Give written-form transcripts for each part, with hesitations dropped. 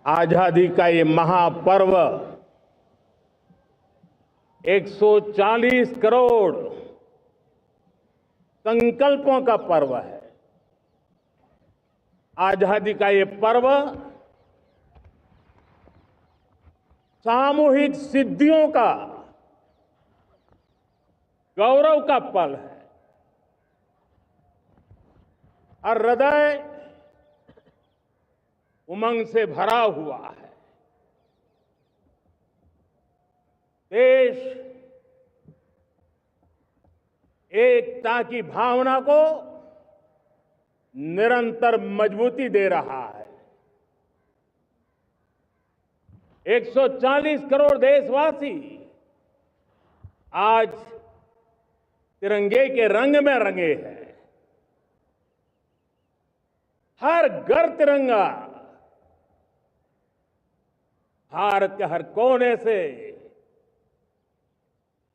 आजादी का ये महापर्व 140 करोड़ संकल्पों का पर्व है। आजादी का ये पर्व सामूहिक सिद्धियों का गौरव का पल है। हर हृदय उमंग से भरा हुआ है। देश एकता की भावना को निरंतर मजबूती दे रहा है। 140 करोड़ देशवासी आज तिरंगे के रंग में रंगे हैं। हर घर तिरंगा, भारत के हर कोने से,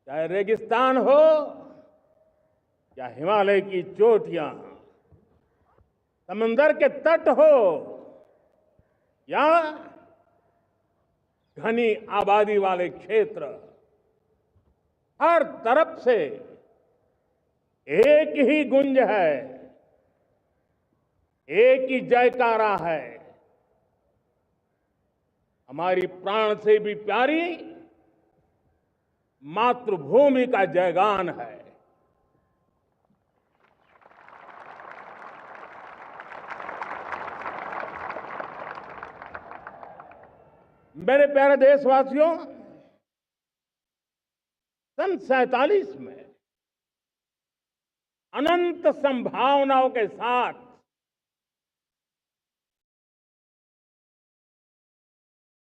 चाहे रेगिस्तान हो या हिमालय की चोटियां, समंदर के तट हो या घनी आबादी वाले क्षेत्र, हर तरफ से एक ही गुंज है, एक ही जयकारा है। हमारी प्राण से भी प्यारी मातृभूमि का जयगान है। मेरे प्यारे देशवासियों, सन 47 में अनंत संभावनाओं के साथ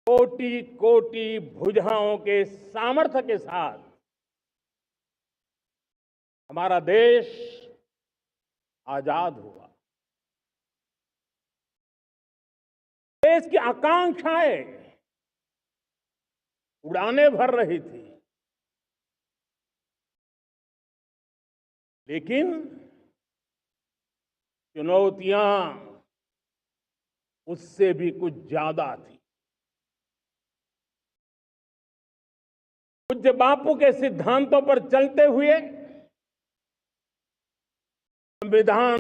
कोटि कोटि भुजाओं के सामर्थ्य के साथ हमारा देश आजाद हुआ। देश की आकांक्षाएं उड़ाने भर रही थी, लेकिन चुनौतियां उससे भी कुछ ज्यादा थी। पूज्य बापू के सिद्धांतों पर चलते हुए संविधान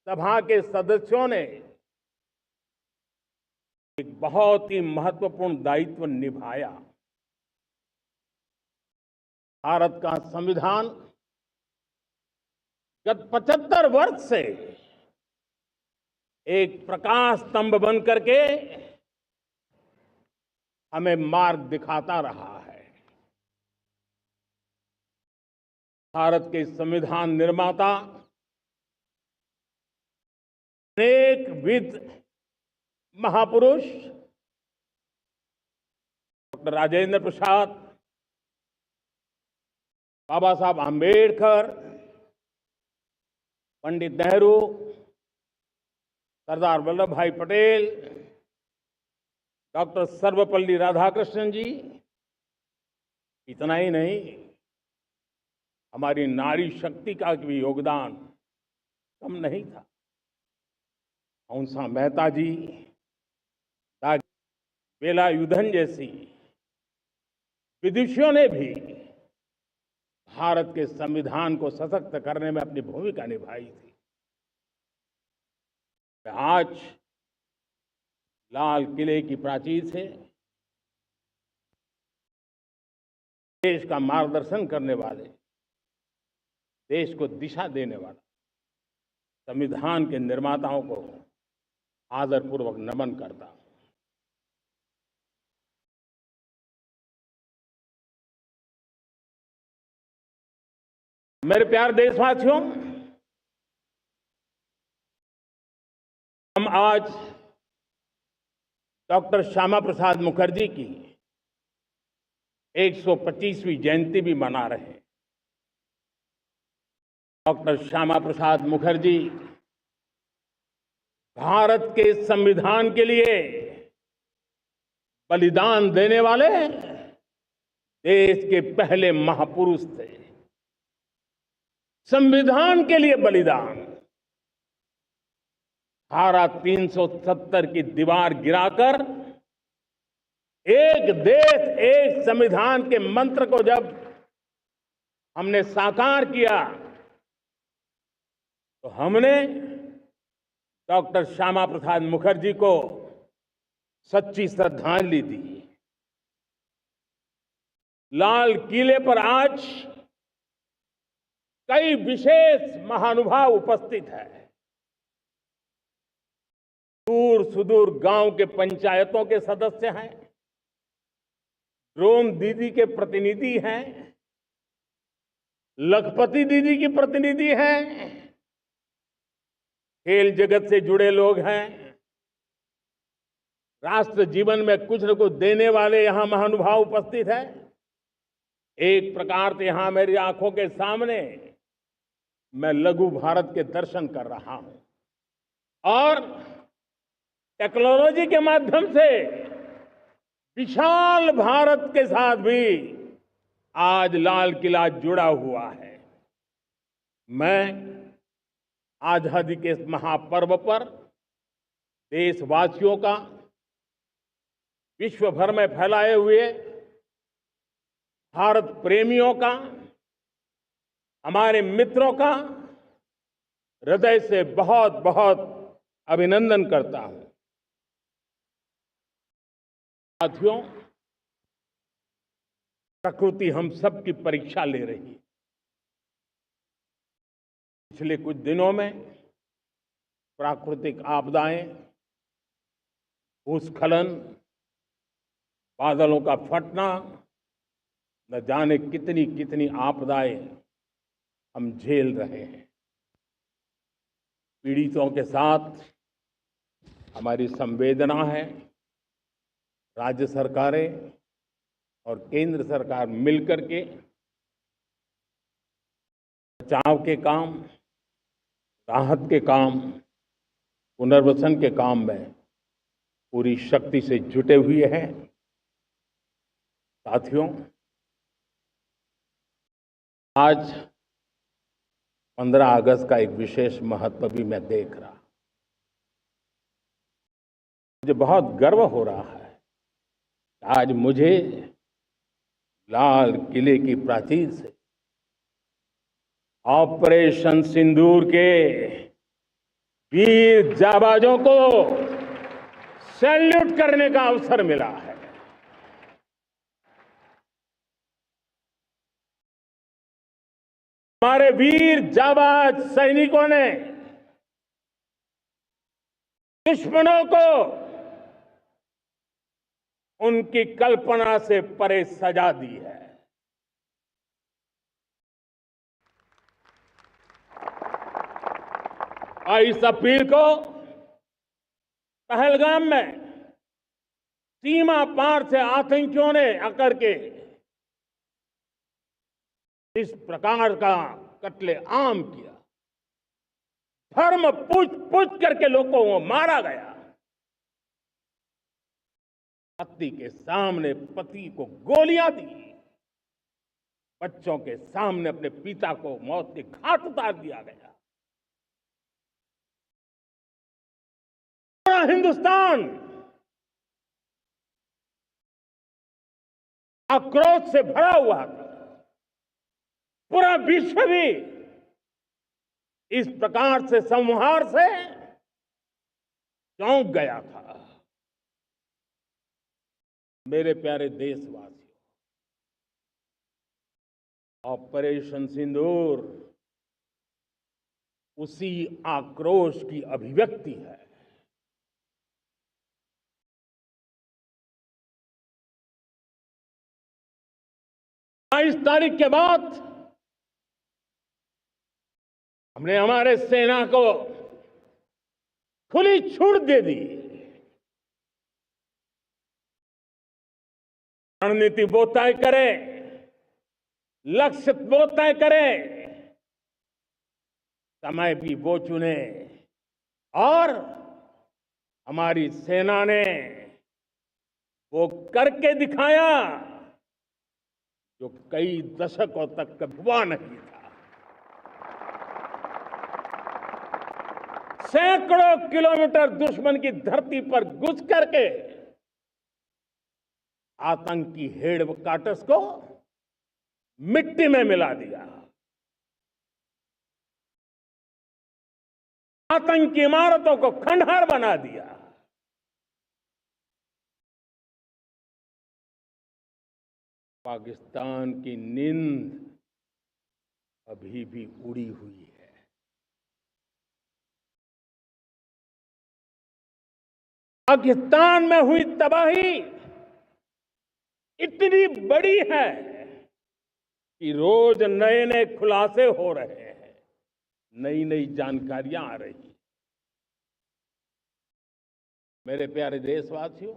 सभा के सदस्यों ने एक बहुत ही महत्वपूर्ण दायित्व निभाया। भारत का संविधान गत 75 वर्ष से एक प्रकाश स्तंभ बन करके हमें मार्ग दिखाता रहा है। भारत के संविधान निर्माता अनेक विद महापुरुष डॉक्टर राजेंद्र प्रसाद, बाबा साहब आंबेडकर, पंडित नेहरू, सरदार वल्लभ भाई पटेल, डॉक्टर सर्वपल्ली राधाकृष्णन जी, इतना ही नहीं, हमारी नारी शक्ति का भी योगदान कम नहीं था। हंसा मेहता जी, वेलायुधन जैसी विदुषियों ने भी भारत के संविधान को सशक्त करने में अपनी भूमिका निभाई थी। आज लाल किले की प्राचीर से देश का मार्गदर्शन करने वाले, देश को दिशा देने वाला संविधान के निर्माताओं को आदरपूर्वक नमन करता हूं। मेरे प्यारे देशवासियों, हम आज डॉक्टर श्यामा प्रसाद मुखर्जी की 125वीं जयंती भी मना रहे हैं। डॉक्टर श्यामा प्रसाद मुखर्जी भारत के संविधान के लिए बलिदान देने वाले देश के पहले महापुरुष थे। संविधान के लिए बलिदान, धारा 370 की दीवार गिराकर एक देश एक संविधान के मंत्र को जब हमने साकार किया तो हमने डॉक्टर श्यामा प्रसाद मुखर्जी को सच्ची श्रद्धांजलि दी। लाल किले पर आज कई विशेष महानुभाव उपस्थित हैं। दूर सुदूर गांव के पंचायतों के सदस्य हैं, ड्रोन दीदी के प्रतिनिधि हैं, लखपति दीदी की प्रतिनिधि हैं, खेल जगत से जुड़े लोग हैं, राष्ट्र जीवन में कुछ न कुछ देने वाले यहां महानुभाव उपस्थित हैं। एक प्रकार से यहां मेरी आंखों के सामने मैं लघु भारत के दर्शन कर रहा हूं और टेक्नोलॉजी के माध्यम से विशाल भारत के साथ भी आज लाल किला जुड़ा हुआ है। मैं आजादी के इस महापर्व पर देशवासियों का, विश्व भर में फैलाए हुए भारत प्रेमियों का, हमारे मित्रों का हृदय से बहुत बहुत अभिनंदन करता हूं। साथियों, प्रकृति हम सब की परीक्षा ले रही है। पिछले कुछ दिनों में प्राकृतिक आपदाएं, भूस्खलन, बादलों का फटना, न जाने कितनी कितनी आपदाएं हम झेल रहे हैं। पीड़ितों के साथ हमारी संवेदना है। राज्य सरकारें और केंद्र सरकार मिलकर के बचाव के काम, राहत के काम, पुनर्वसन के काम में पूरी शक्ति से जुटे हुए हैं। साथियों, आज 15 अगस्त का एक विशेष महत्व भी मैं देख रहा। मुझे बहुत गर्व हो रहा है। आज मुझे लाल किले की प्राचीर से ऑपरेशन सिंदूर के वीर जाबाजों को सैल्यूट करने का अवसर मिला है। हमारे वीर जाबाज सैनिकों ने दुश्मनों को उनकी कल्पना से परे सजा दी है। 22 अप्रैल को पहलगाम में सीमा पार से आतंकियों ने आकर के इस प्रकार का कत्ले आम किया। धर्म पूछ करके लोगों को मारा गया। पति के सामने पति को गोलियां दी, बच्चों के सामने अपने पिता को मौत के घाट उतार दिया गया। पूरा हिंदुस्तान आक्रोश से भरा हुआ था। पूरा विश्व भी इस प्रकार से संहार से चौंक गया था। मेरे प्यारे देशवासियों, ऑपरेशन सिंदूर उसी आक्रोश की अभिव्यक्ति है। 22 तारीख के बाद हमने हमारे सेना को खुली छूट दे दी। रणनीति वो तय करे, लक्ष्य वो तय करे, समय भी वो चुने और हमारी सेना ने वो करके दिखाया जो कई दशकों तक कभी हुआ नहीं था। सैकड़ों किलोमीटर दुश्मन की धरती पर घुस करके आतंकी हेडक्वार्टर्स को मिट्टी में मिला दिया, आतंकी इमारतों को खंडहर बना दिया। पाकिस्तान की नींद अभी भी उड़ी हुई है। पाकिस्तान में हुई तबाही इतनी बड़ी है कि रोज नए नए खुलासे हो रहे हैं, नई नई जानकारियां आ रही हैं। मेरे प्यारे देशवासियों,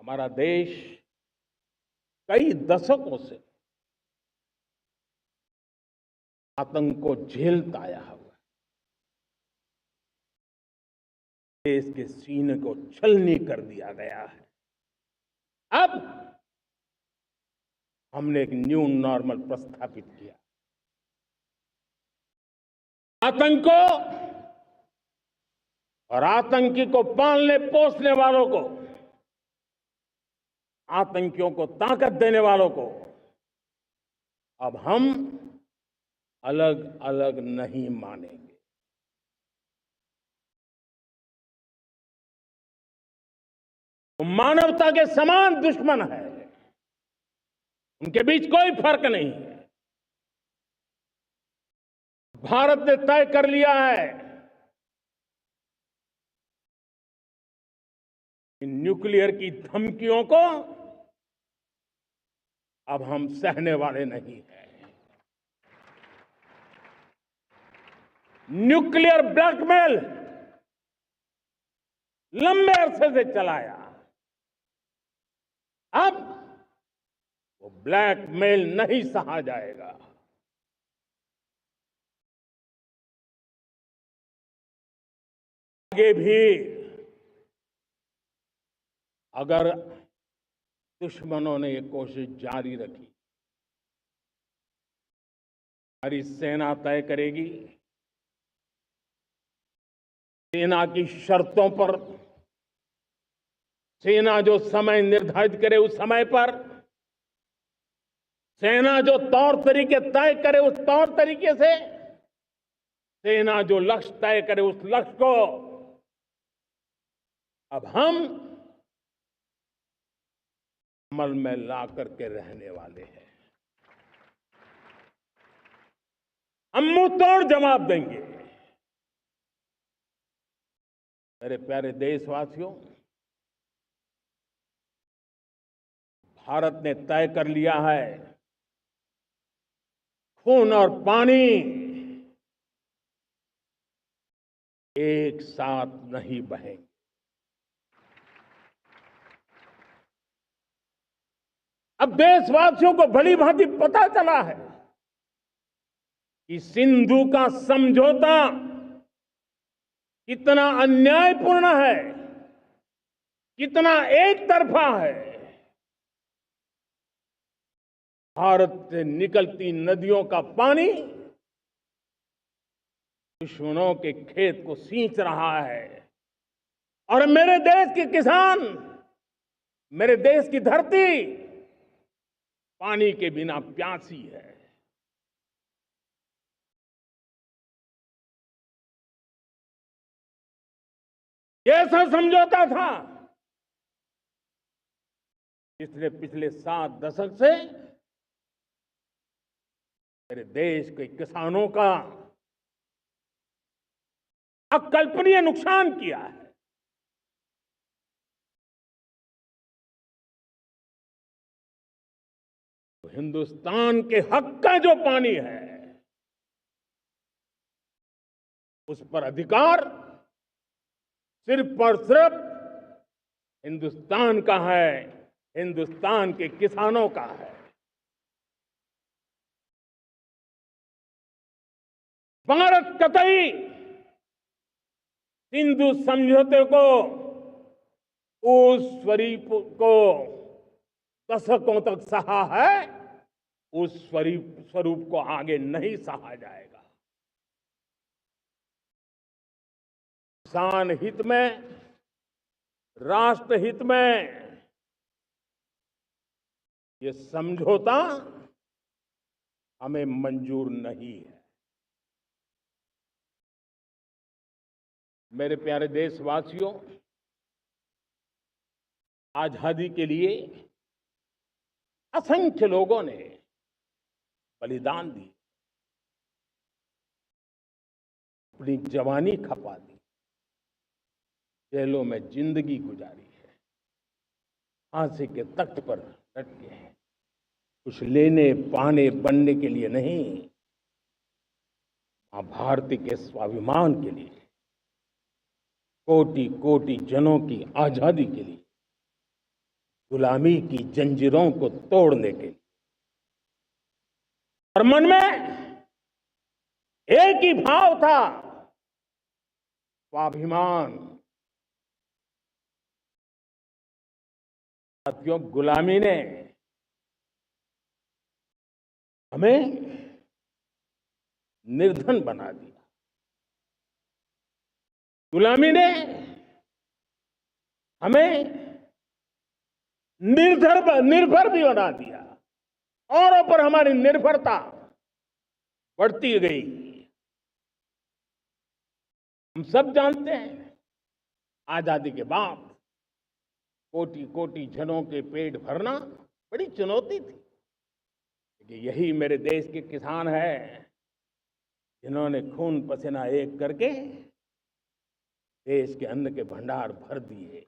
हमारा देश कई दशकों से आतंक को झेलता आया हुआ है। देश के सीने को छलनी कर दिया गया है। अब हमने एक न्यू नॉर्मल प्रस्थापित किया। आतंक को और आतंकी को पालने पोसने वालों को, आतंकियों को ताकत देने वालों को अब हम अलग अलग नहीं मानेंगे। वो मानवता के समान दुश्मन है, उनके बीच कोई फर्क नहीं है। भारत ने तय कर लिया है कि न्यूक्लियर की धमकियों को अब हम सहने वाले नहीं हैं। न्यूक्लियर ब्लैकमेल लंबे अरसे से चलाया, अब वो ब्लैकमेल नहीं सहा जाएगा। आगे भी अगर दुश्मनों ने ये कोशिश जारी रखी, हमारी सेना तय करेगी, सेना की शर्तों पर, सेना जो समय निर्धारित करे उस समय पर, सेना जो तौर तरीके तय करे उस तौर तरीके से, सेना जो लक्ष्य तय करे उस लक्ष्य को अब हम अमल में ला करके रहने वाले हैं। हम मुंह तोड़ जवाब देंगे। मेरे प्यारे देशवासियों, भारत ने तय कर लिया है, खून और पानी एक साथ नहीं बहेंगे। अब देशवासियों को भली भांति पता चला है कि सिंधु का समझौता कितना अन्यायपूर्ण है, कितना एक तरफा है। भारत से निकलती नदियों का पानी दुश्मनों के खेत को सींच रहा है और मेरे देश के किसान, मेरे देश की धरती पानी के बिना प्यासी है। ये ऐसा समझौता था इसलिए पिछले 7 दशक से मेरे देश के किसानों का अकल्पनीय नुकसान किया है। तो हिंदुस्तान के हक का जो पानी है उस पर अधिकार सिर्फ और सिर्फ हिंदुस्तान का है, हिंदुस्तान के किसानों का है। भारत कतई सिंधु समझौते को, उस स्वरूप को दशकों तक सहा है, उस स्वरूप को आगे नहीं सहा जाएगा। किसान हित में, राष्ट्र हित में ये समझौता हमें मंजूर नहीं है। मेरे प्यारे देशवासियों, आजादी के लिए असंख्य लोगों ने बलिदान दी, अपनी जवानी खपा दी, जेलों में जिंदगी गुजारी है, फांसी के तख्त पर लटके हैं, कुछ लेने पाने बनने के लिए नहीं, मां भारती के स्वाभिमान के लिए, कोटि कोटि जनों की आजादी के लिए, गुलामी की जंजीरों को तोड़ने के लिए। और मन में एक ही भाव था, स्वाभिमान। साथियों, गुलामी ने हमें निर्धन बना दिया, गुलामी ने हमें निर्भर भी बना दिया, औरों पर हमारी निर्भरता बढ़ती गई। हम सब जानते हैं, आजादी के बाद कोटि कोटि जनों के पेट भरना बड़ी चुनौती थी। लेकिन यही मेरे देश के किसान हैं जिन्होंने खून पसीना एक करके देश के अन्न के भंडार भर दिए।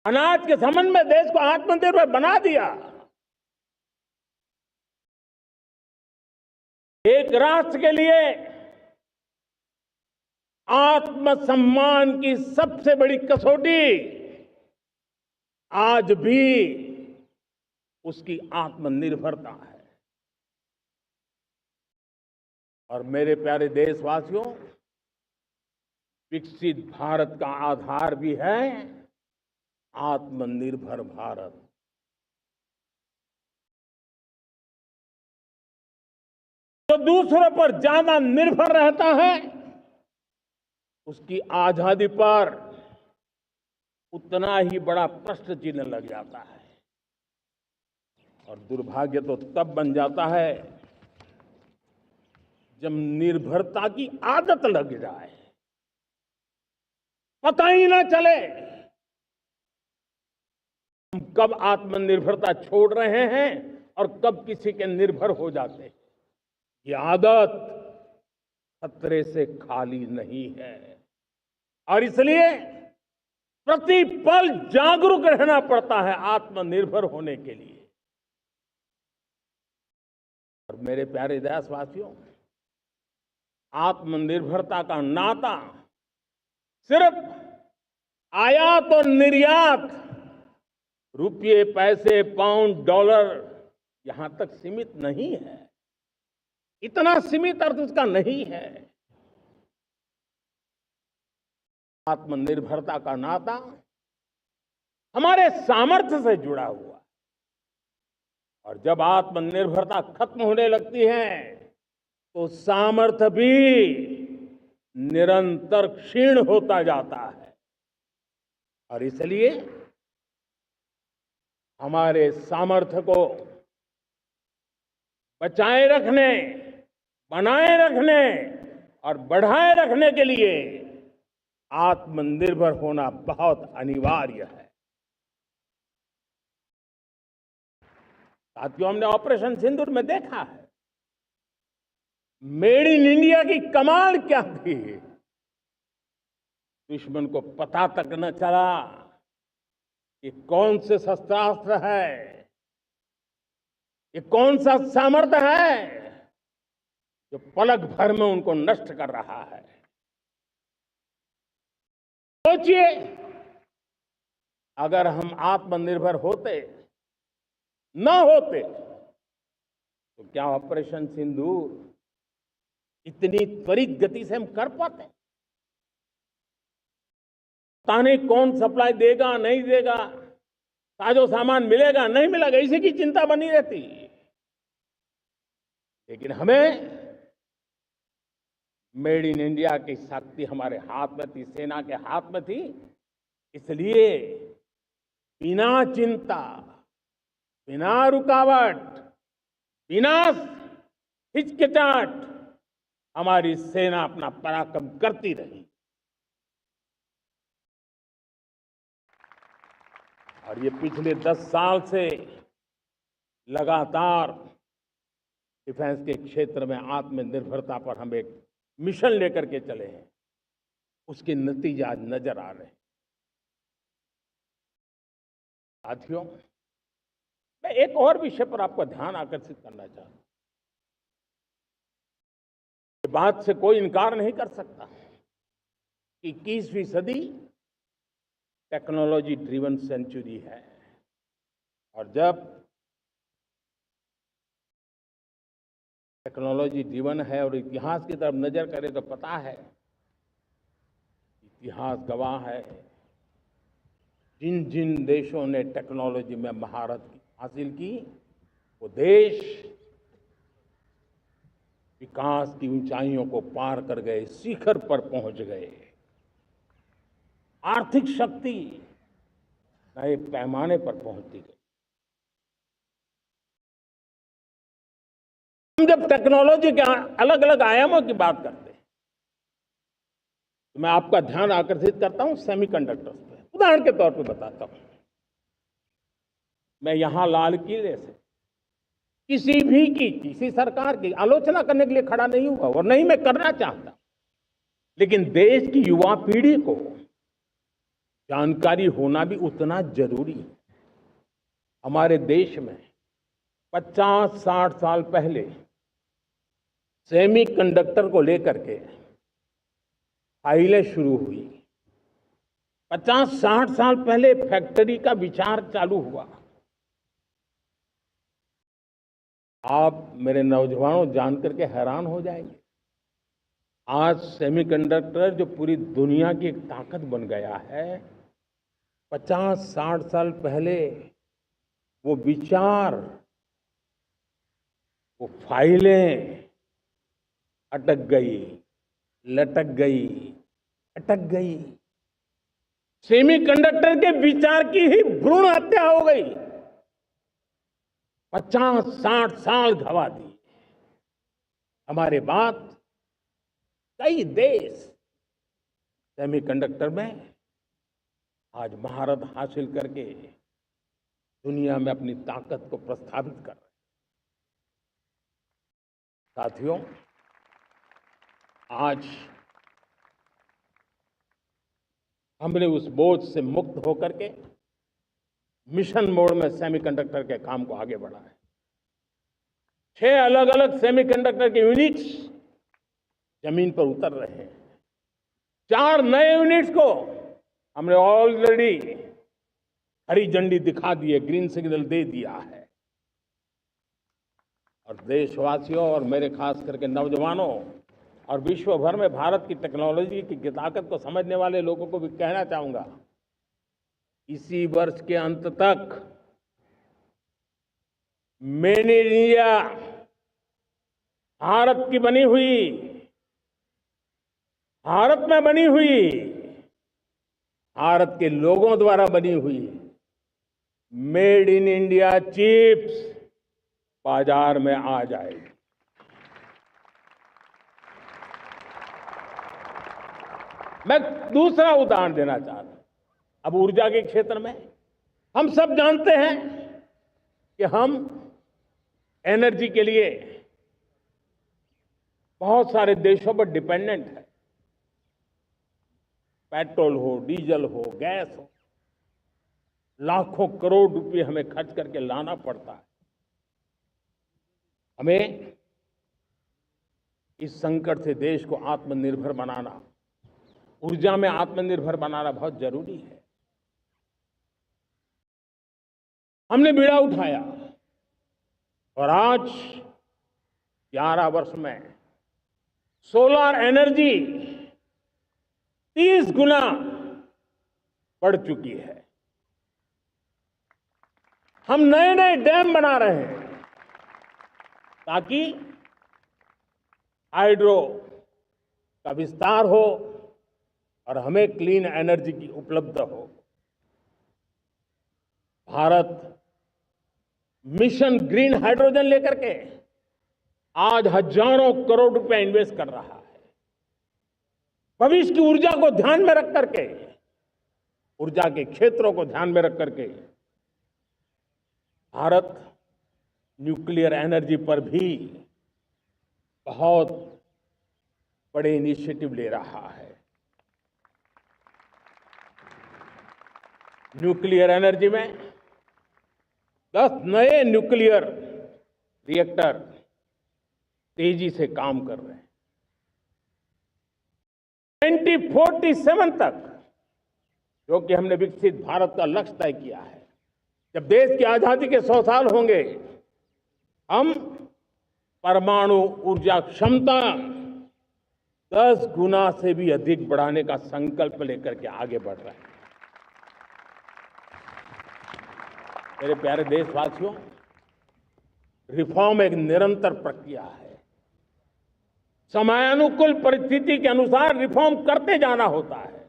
अनाज के संबंध में देश को आत्मनिर्भर बना दिया। एक राष्ट्र के लिए आत्मसम्मान की सबसे बड़ी कसौटी आज भी उसकी आत्मनिर्भरता है। और मेरे प्यारे देशवासियों, विकसित भारत का आधार भी है आत्मनिर्भर भारत। जो दूसरों पर ज्यादा निर्भर रहता है, उसकी आजादी पर उतना ही बड़ा प्रश्न चिन्ह लग जाता है। और दुर्भाग्य तो तब बन जाता है जब निर्भरता की आदत लग जाए, पता ही ना चले हम कब आत्मनिर्भरता छोड़ रहे हैं और कब किसी के निर्भर हो जाते हैं। ये आदत खतरे से खाली नहीं है और इसलिए प्रतिपल जागरूक रहना पड़ता है आत्मनिर्भर होने के लिए। और मेरे प्यारे देशवासियों, आत्मनिर्भरता का नाता सिर्फ आयात और निर्यात, रुपये, पैसे, पाउंड, डॉलर यहां तक सीमित नहीं है। इतना सीमित अर्थ उसका नहीं है। आत्मनिर्भरता का नाता हमारे सामर्थ्य से जुड़ा हुआ है। और जब आत्मनिर्भरता खत्म होने लगती है तो सामर्थ्य भी निरंतर क्षीण होता जाता है। और इसलिए हमारे सामर्थ्य को बचाए रखने, बनाए रखने और बढ़ाए रखने के लिए आत्मनिर्भर होना बहुत अनिवार्य है। साथियों, हमने ऑपरेशन सिंदूर में देखा है मेड इन इंडिया की कमाल क्या थी। दुश्मन को पता तक न चला कि कौन से शस्त्रास्त्र है, ये कौन सा सामर्थ्य है जो पलक भर में उनको नष्ट कर रहा है। सोचिए, अगर हम आत्मनिर्भर होते न होते तो क्या ऑपरेशन सिंदूर इतनी त्वरित गति से हम कर पाते? पता नहीं कौन सप्लाई देगा, नहीं देगा, साजो सामान मिलेगा, नहीं मिलेगा, इसी की चिंता बनी रहती। लेकिन हमें मेड इन इंडिया की शक्ति हमारे हाथ में थी, सेना के हाथ में थी इसलिए बिना चिंता, बिना रुकावट, बिना हिचकिचाहट हमारी सेना अपना पराक्रम करती रही। और ये पिछले 10 साल से लगातार डिफेंस के क्षेत्र में आत्मनिर्भरता पर हम एक मिशन लेकर के चले हैं, उसके नतीजे आज नजर आ रहे हैं। साथियों, मैं एक और विषय पर आपका ध्यान आकर्षित करना चाहता हूं। इस बात से कोई इनकार नहीं कर सकता कि 21वीं सदी टेक्नोलॉजी ड्रिवन सेंचुरी है। और जब टेक्नोलॉजी ड्रिवन है और इतिहास की तरफ नजर करें तो पता है, इतिहास गवाह है, जिन जिन देशों ने टेक्नोलॉजी में महारत हासिल की, वो देश विकास की ऊंचाइयों को पार कर गए, शिखर पर पहुंच गए। आर्थिक शक्ति नए पैमाने पर पहुंचती गई। हम जब टेक्नोलॉजी के अलग अलग आयामों की बात करते हैं तो मैं आपका ध्यान आकर्षित करता हूं सेमीकंडक्टर्स पे। उदाहरण के तौर पे बताता हूं, मैं यहां लाल किले से किसी सरकार की आलोचना करने के लिए खड़ा नहीं हुआ और नहीं मैं करना चाहता, लेकिन देश की युवा पीढ़ी को जानकारी होना भी उतना जरूरी है। हमारे देश में 50-60 साल पहले सेमीकंडक्टर को लेकर के फाइलें शुरू हुई। 50-60 साल पहले फैक्ट्री का विचार चालू हुआ। आप मेरे नौजवानों जानकर के हैरान हो जाएंगे, आज सेमीकंडक्टर जो पूरी दुनिया की एक ताकत बन गया है, 50-60 साल पहले वो विचार, वो फाइलें अटक गई, लटक गई, अटक गई। सेमीकंडक्टर के विचार की ही भ्रूण हत्या हो गई। 50-60 साल गवा दी। हमारे बाद कई देश सेमीकंडक्टर में आज महारत हासिल करके दुनिया में अपनी ताकत को प्रस्थापित कर रहे हैं। साथियों, आज हमने उस बोझ से मुक्त होकर के मिशन मोड में सेमीकंडक्टर के काम को आगे बढ़ाया है। 6 अलग अलग सेमीकंडक्टर के यूनिट्स जमीन पर उतर रहे हैं। 4 नए यूनिट्स को हमने ऑलरेडी हरी झंडी दिखा दी है, ग्रीन सिग्नल दे दिया है। और देशवासियों और मेरे खास करके नौजवानों और विश्व भर में भारत की टेक्नोलॉजी की ताकत को समझने वाले लोगों को भी कहना चाहूंगा, इसी वर्ष के अंत तक मेड इन इंडिया, भारत की बनी हुई, भारत में बनी हुई, भारत के लोगों द्वारा बनी हुई मेड इन इंडिया चिप्स बाजार में आ जाएगी। मैं दूसरा उदाहरण देना चाहता हूं। अब ऊर्जा के क्षेत्र में हम सब जानते हैं कि हम एनर्जी के लिए बहुत सारे देशों पर डिपेंडेंट है। पेट्रोल हो, डीजल हो, गैस हो, लाखों करोड़ रुपए हमें खर्च करके लाना पड़ता है। हमें इस संकट से देश को आत्मनिर्भर बनाना, ऊर्जा में आत्मनिर्भर बनाना बहुत जरूरी है। हमने बीड़ा उठाया और आज 11 वर्ष में सोलर एनर्जी 30 गुना बढ़ चुकी है। हम नए नए डैम बना रहे हैं ताकि हाइड्रो का विस्तार हो और हमें क्लीन एनर्जी की उपलब्ध हो। भारत मिशन ग्रीन हाइड्रोजन लेकर के आज हजारों करोड़ रुपए इन्वेस्ट कर रहा है। भविष्य की ऊर्जा को ध्यान में रख करके, ऊर्जा के क्षेत्रों को ध्यान में रख करके भारत न्यूक्लियर एनर्जी पर भी बहुत बड़े इनिशिएटिव ले रहा है। न्यूक्लियर एनर्जी में 10 नए न्यूक्लियर रिएक्टर तेजी से काम कर रहे हैं। 2047 तक, जो कि हमने विकसित भारत का लक्ष्य तय किया है, जब देश की आजादी के 100 साल होंगे, हम परमाणु ऊर्जा क्षमता 10 गुना से भी अधिक बढ़ाने का संकल्प लेकर के आगे बढ़ रहे हैं। मेरे प्यारे देशवासियों, रिफॉर्म एक निरंतर प्रक्रिया है। समयानुकूल परिस्थिति के अनुसार रिफॉर्म करते जाना होता है।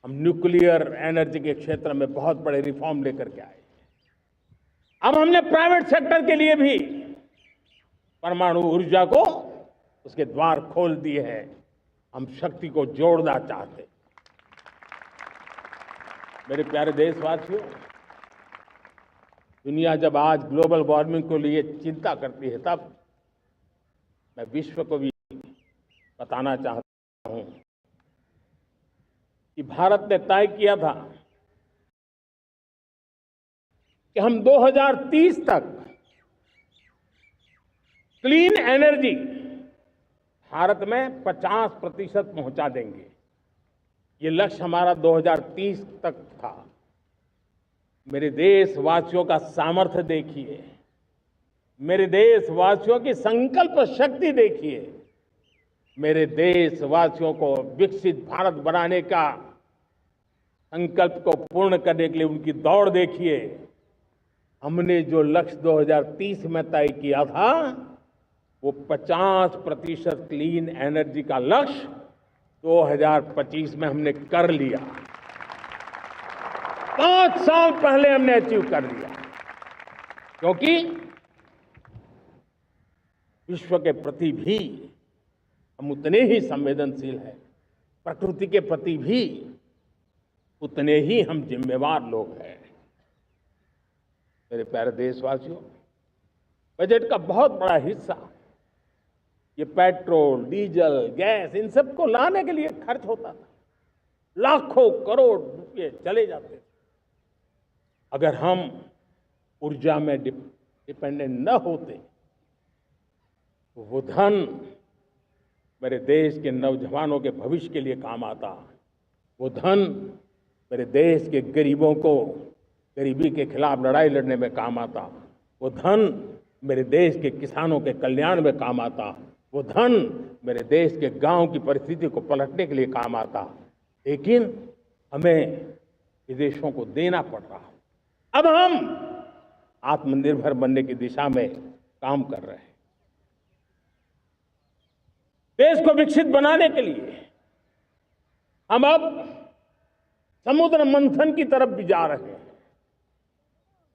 हम न्यूक्लियर एनर्जी के क्षेत्र में बहुत बड़े रिफॉर्म लेकर के आए। अब हमने प्राइवेट सेक्टर के लिए भी परमाणु ऊर्जा को उसके द्वार खोल दिए हैं। हम शक्ति को जोड़ना चाहते। मेरे प्यारे देशवासियों, दुनिया जब आज ग्लोबल वार्मिंग को लिए चिंता करती है, तब मैं विश्व को भी बताना चाहता हूं कि भारत ने तय किया था कि हम 2030 तक क्लीन एनर्जी भारत में 50% पहुंचा देंगे। ये लक्ष्य हमारा 2030 तक था। मेरे देशवासियों का सामर्थ्य देखिए, मेरे देशवासियों की संकल्प शक्ति देखिए, मेरे देशवासियों को विकसित भारत बनाने का संकल्प को पूर्ण करने के लिए उनकी दौड़ देखिए। हमने जो लक्ष्य 2030 में तय किया था, वो 50% क्लीन एनर्जी का लक्ष्य 2025 में हमने कर लिया। 5 साल पहले हमने अचीव कर लिया, क्योंकि विश्व के प्रति भी हम उतने ही संवेदनशील हैं, प्रकृति के प्रति भी उतने ही हम जिम्मेवार लोग हैं। मेरे प्यारे देशवासियों, बजट का बहुत बड़ा हिस्सा ये पेट्रोल, डीजल, गैस, इन सब को लाने के लिए खर्च होता था। लाखों करोड़ रुपए चले जाते थे। अगर हम ऊर्जा में डिपेंडेंट न होते, तो वो धन मेरे देश के नौजवानों के भविष्य के लिए काम आता। वो धन मेरे देश के गरीबों को गरीबी के खिलाफ लड़ाई लड़ने में काम आता। वो धन मेरे देश के किसानों के कल्याण में काम आता। वो धन मेरे देश के गांव की परिस्थिति को पलटने के लिए काम आता। लेकिन हमें विदेशों को देना पड़ रहा। अब हम आत्मनिर्भर बनने की दिशा में काम कर रहे हैं। देश को विकसित बनाने के लिए हम अब समुद्र मंथन की तरफ भी जा रहे हैं।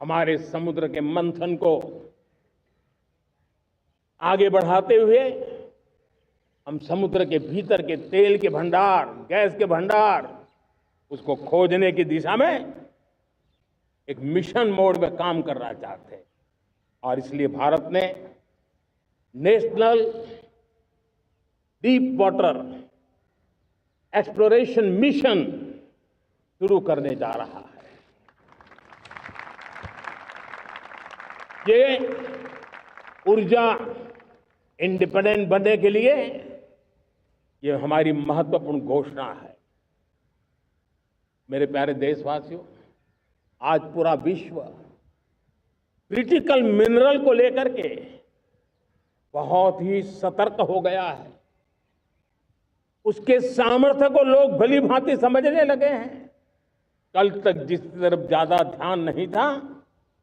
हमारे समुद्र के मंथन को आगे बढ़ाते हुए हम समुद्र के भीतर के तेल के भंडार, गैस के भंडार, उसको खोजने की दिशा में एक मिशन मोड में काम करना चाहते हैं। और इसलिए भारत ने national deep water exploration mission शुरू करने जा रहा है। ये ऊर्जा इंडिपेंडेंट बनने के लिए ये हमारी महत्वपूर्ण घोषणा है। मेरे प्यारे देशवासियों, आज पूरा विश्व क्रिटिकल मिनरल को लेकर के बहुत ही सतर्क हो गया है। उसके सामर्थ्य को लोग भली भांति समझने लगे हैं। कल तक जिस तरफ ज्यादा ध्यान नहीं था,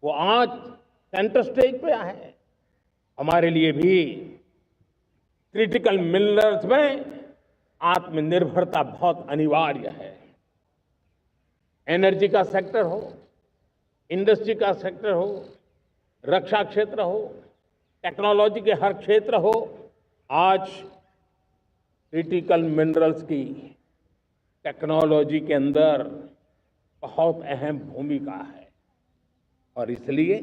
वो आज सेंटर स्टेज पे है। हमारे लिए भी क्रिटिकल मिनरल्स में आत्मनिर्भरता बहुत अनिवार्य है। एनर्जी का सेक्टर हो, इंडस्ट्री का सेक्टर हो, रक्षा क्षेत्र हो, टेक्नोलॉजी के हर क्षेत्र हो, आज क्रिटिकल मिनरल्स की टेक्नोलॉजी के अंदर बहुत अहम भूमिका है। और इसलिए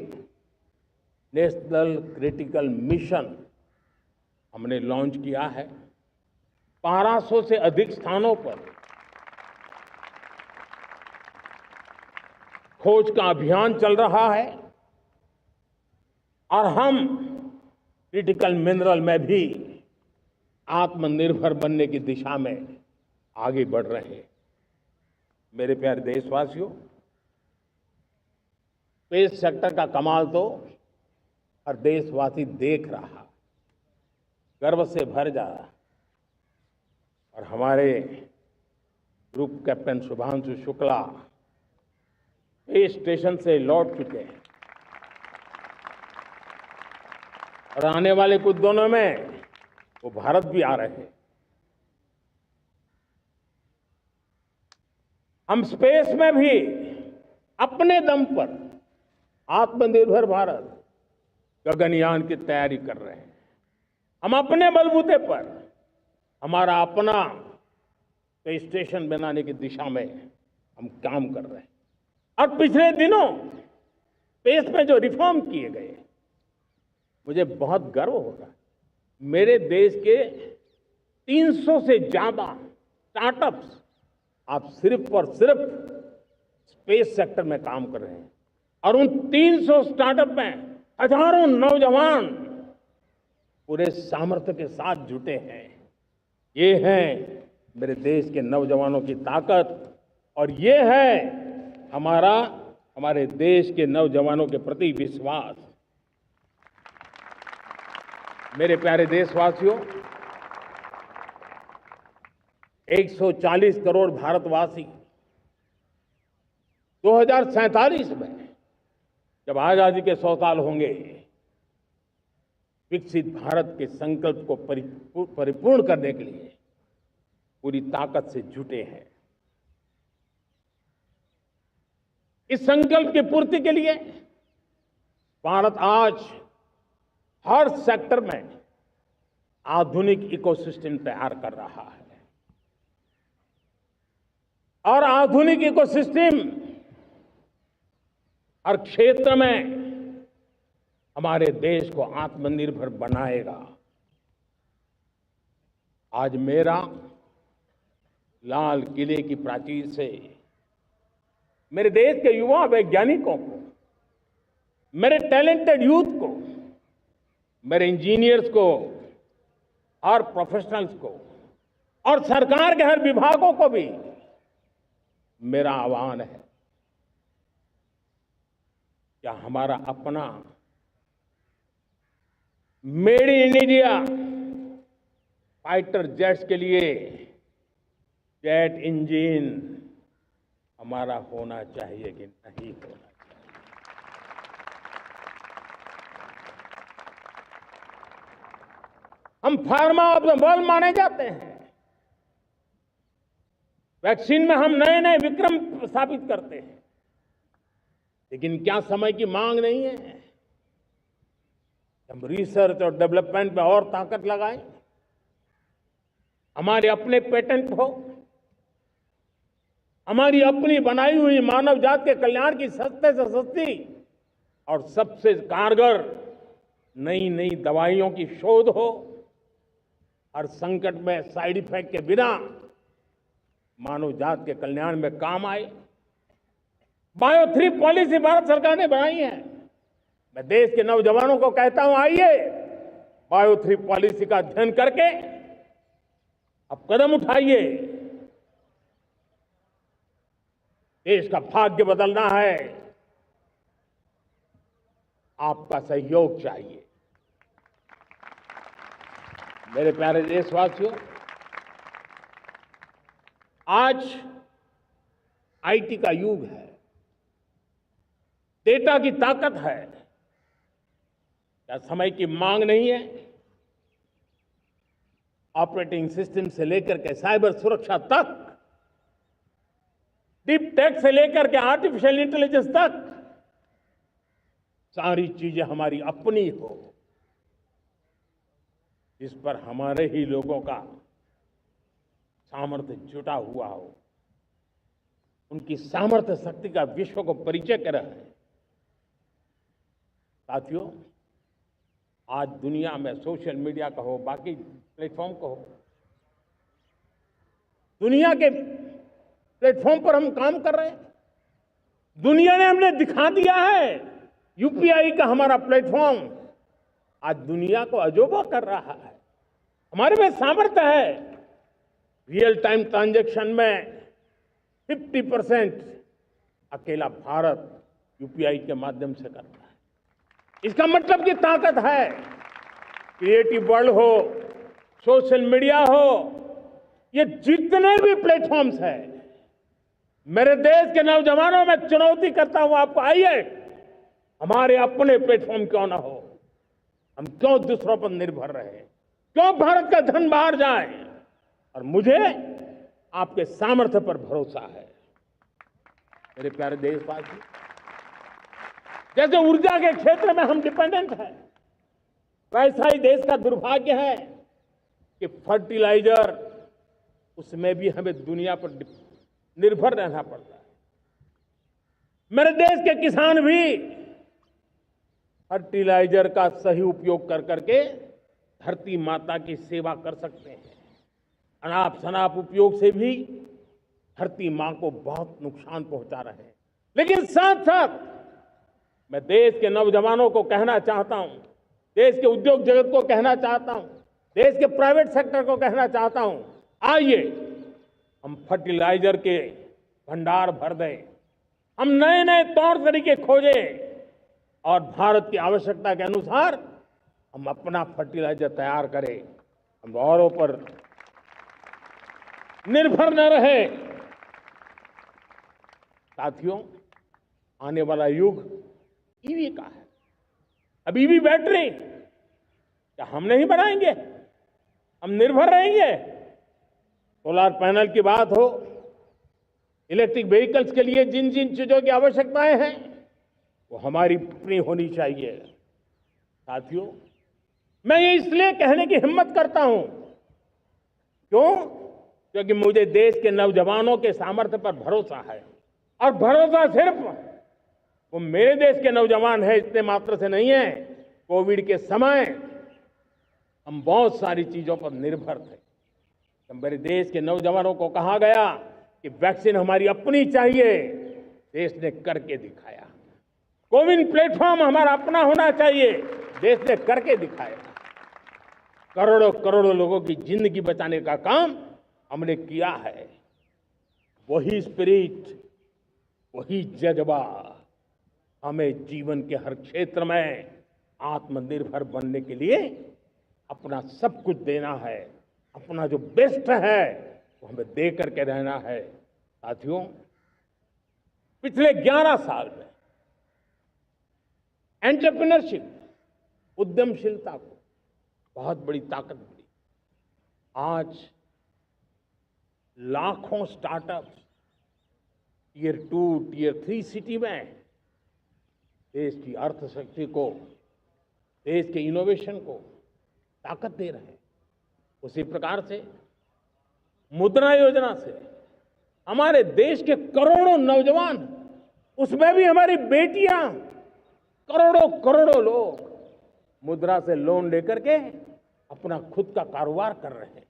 नेशनल क्रिटिकल मिशन हमने लॉन्च किया है। 1200 से अधिक स्थानों पर खोज का अभियान चल रहा है और हम क्रिटिकल मिनरल में भी आत्मनिर्भर बनने की दिशा में आगे बढ़ रहे हैं। मेरे प्यारे देशवासियों, स्पेस सेक्टर का कमाल तो हर देशवासी देख रहा, गर्व से भर जा रहा। और हमारे group captain Shubhanshu Shukla space station से लौट चुके हैं और आने वाले कुछ दिनों में वो भारत भी आ रहे हैं। हम स्पेस में भी अपने दम पर आत्मनिर्भर भारत गगनयान की तैयारी कर रहे हैं। हम अपने बलबूते पर हमारा अपना स्पेस स्टेशन बनाने की दिशा में हम काम कर रहे हैं। और पिछले दिनों स्पेस में जो रिफॉर्म किए गए, मुझे बहुत गर्व हो रहा है। मेरे देश के 300 से ज्यादा स्टार्टअप्स आप सिर्फ और सिर्फ स्पेस सेक्टर में काम कर रहे हैं और उन 300 स्टार्टअप में हजारों नौजवान पूरे सामर्थ्य के साथ जुटे हैं। ये है मेरे देश के नौजवानों की ताकत और ये है हमारे देश के नौजवानों के प्रति विश्वास। मेरे प्यारे देशवासियों, 140 करोड़ भारतवासी 2047 में जब आजादी के 100 साल होंगे, विकसित भारत के संकल्प को परिपूर्ण करने के लिए पूरी ताकत से जुटे हैं। इस संकल्प की पूर्ति के लिए भारत आज हर सेक्टर में आधुनिक इकोसिस्टम तैयार कर रहा है और आधुनिक इकोसिस्टम हर क्षेत्र में हमारे देश को आत्मनिर्भर बनाएगा। आज मेरा लाल किले की प्राचीर से मेरे देश के युवा वैज्ञानिकों को, मेरे टैलेंटेड यूथ को, मेरे इंजीनियर्स को और प्रोफेशनल्स को और सरकार के हर विभागों को भी मेरा आह्वान है, क्या हमारा अपना made in India fighter jets के लिए जेट इंजन हमारा होना चाहिए कि नहीं होना चाहिए? हम फार्मा ऑफ द वर्ल्ड माने जाते हैं। वैक्सीन में हम नए नए विक्रम स्थापित करते हैं, लेकिन क्या समय की मांग नहीं है हम रिसर्च और डेवलपमेंट में और ताकत लगाएं? हमारे अपने पेटेंट हो, हमारी अपनी बनाई हुई मानव जात के कल्याण की सस्ते से सस्ती और सबसे कारगर नई नई दवाइयों की शोध हो, हर संकट में साइड इफेक्ट के बिना मानव जात के कल्याण में काम आए। बायो 3 पॉलिसी भारत सरकार ने बनाई है। मैं देश के नौजवानों को कहता हूं, आइए बायो 3 पॉलिसी का अध्ययन करके अब कदम उठाइए। देश का भाग्य बदलना है, आपका सहयोग चाहिए। मेरे प्यारे देशवासियों, आज आईटी का युग है, डेटा की ताकत है। क्या समय की मांग नहीं है? ऑपरेटिंग सिस्टम से लेकर के साइबर सुरक्षा तक, डीप टेक से लेकर के आर्टिफिशियल इंटेलिजेंस तक, सारी चीजें हमारी अपनी हो, इस पर हमारे ही लोगों का सामर्थ्य जुटा हुआ हो, उनकी सामर्थ्य शक्ति का विश्व को परिचय कराए। साथियों, आज दुनिया में सोशल मीडिया का हो, बाकी प्लेटफॉर्म का हो, दुनिया के प्लेटफॉर्म पर हम काम कर रहे हैं। दुनिया ने हमने दिखा दिया है, यूपीआई का हमारा प्लेटफॉर्म आज दुनिया को अजोबा कर रहा है। हमारे में सामर्थ्य है। रियल टाइम ट्रांजैक्शन में 50% अकेला भारत यूपीआई के माध्यम से करता है। इसका मतलब की ताकत है। क्रिएटिव वर्ल्ड हो, सोशल मीडिया हो, ये जितने भी प्लेटफॉर्म्स हैं, मेरे देश के नौजवानों में चुनौती करता हूं आपको, आइए हमारे अपने प्लेटफॉर्म क्यों ना हो, हम क्यों दूसरों पर निर्भर रहे, क्यों भारत का धन बाहर जाए। और मुझे आपके सामर्थ्य पर भरोसा है। मेरे प्यारे देशवासी, जैसे ऊर्जा के क्षेत्र में हम डिपेंडेंट हैं, वैसा ही देश का दुर्भाग्य है कि फर्टिलाइजर, उसमें भी हमें दुनिया पर निर्भर रहना पड़ता है। मेरे देश के किसान भी फर्टिलाइजर का सही उपयोग कर करके धरती माता की सेवा कर सकते हैं। अनाप शनाप उपयोग से भी धरती मां को बहुत नुकसान पहुंचा रहे हैं। लेकिन साथ साथ मैं देश के नौजवानों को कहना चाहता हूं, देश के उद्योग जगत को कहना चाहता हूं, देश के प्राइवेट सेक्टर को कहना चाहता हूं, आइए हम फर्टिलाइजर के भंडार भर दें, हम नए नए तौर तरीके खोजें और भारत की आवश्यकता के अनुसार हम अपना फर्टिलाइजर तैयार करें। हम औरों पर निर्भर न रहे। साथियों, आने वाला युग ईवी का है। अब ईवी बैटरी क्या हम नहीं बनाएंगे? हम निर्भर रहेंगे? सोलर पैनल की बात हो, इलेक्ट्रिक व्हीकल्स के लिए जिन जिन चीजों की आवश्यकताएं हैं, वो हमारी अपनी होनी चाहिए। साथियों, मैं ये इसलिए कहने की हिम्मत करता हूं, क्यों? क्योंकि मुझे देश के नौजवानों के सामर्थ्य पर भरोसा है। और भरोसा सिर्फ वो मेरे देश के नौजवान है इतने मात्र से नहीं है। कोविड के समय हम बहुत सारी चीजों पर निर्भर थे। तो मेरे देश के नौजवानों को कहा गया कि वैक्सीन हमारी अपनी चाहिए, देश ने करके दिखाया। कोविन प्लेटफॉर्म हमारा अपना होना चाहिए, देश ने करके दिखाया। करोड़ों करोड़ों लोगों की जिंदगी बचाने का काम हमने किया है। वही स्पिरिट, वही जज्बा हमें जीवन के हर क्षेत्र में आत्मनिर्भर बनने के लिए अपना सब कुछ देना है। अपना जो बेस्ट है वो हमें दे करके रहना है। साथियों, पिछले 11 साल में एंटरप्रेन्योरशिप, उद्यमशीलता को बहुत बड़ी ताकत मिली। आज लाखों स्टार्टअप्स टियर 2, टियर 3 सिटी में देश की अर्थशक्ति को, देश के इनोवेशन को ताकत दे रहे हैं। उसी प्रकार से मुद्रा योजना से हमारे देश के करोड़ों नौजवान, उसमें भी हमारी बेटियां, करोड़ों करोड़ों लोग मुद्रा से लोन लेकर के अपना खुद का कारोबार कर रहे हैं।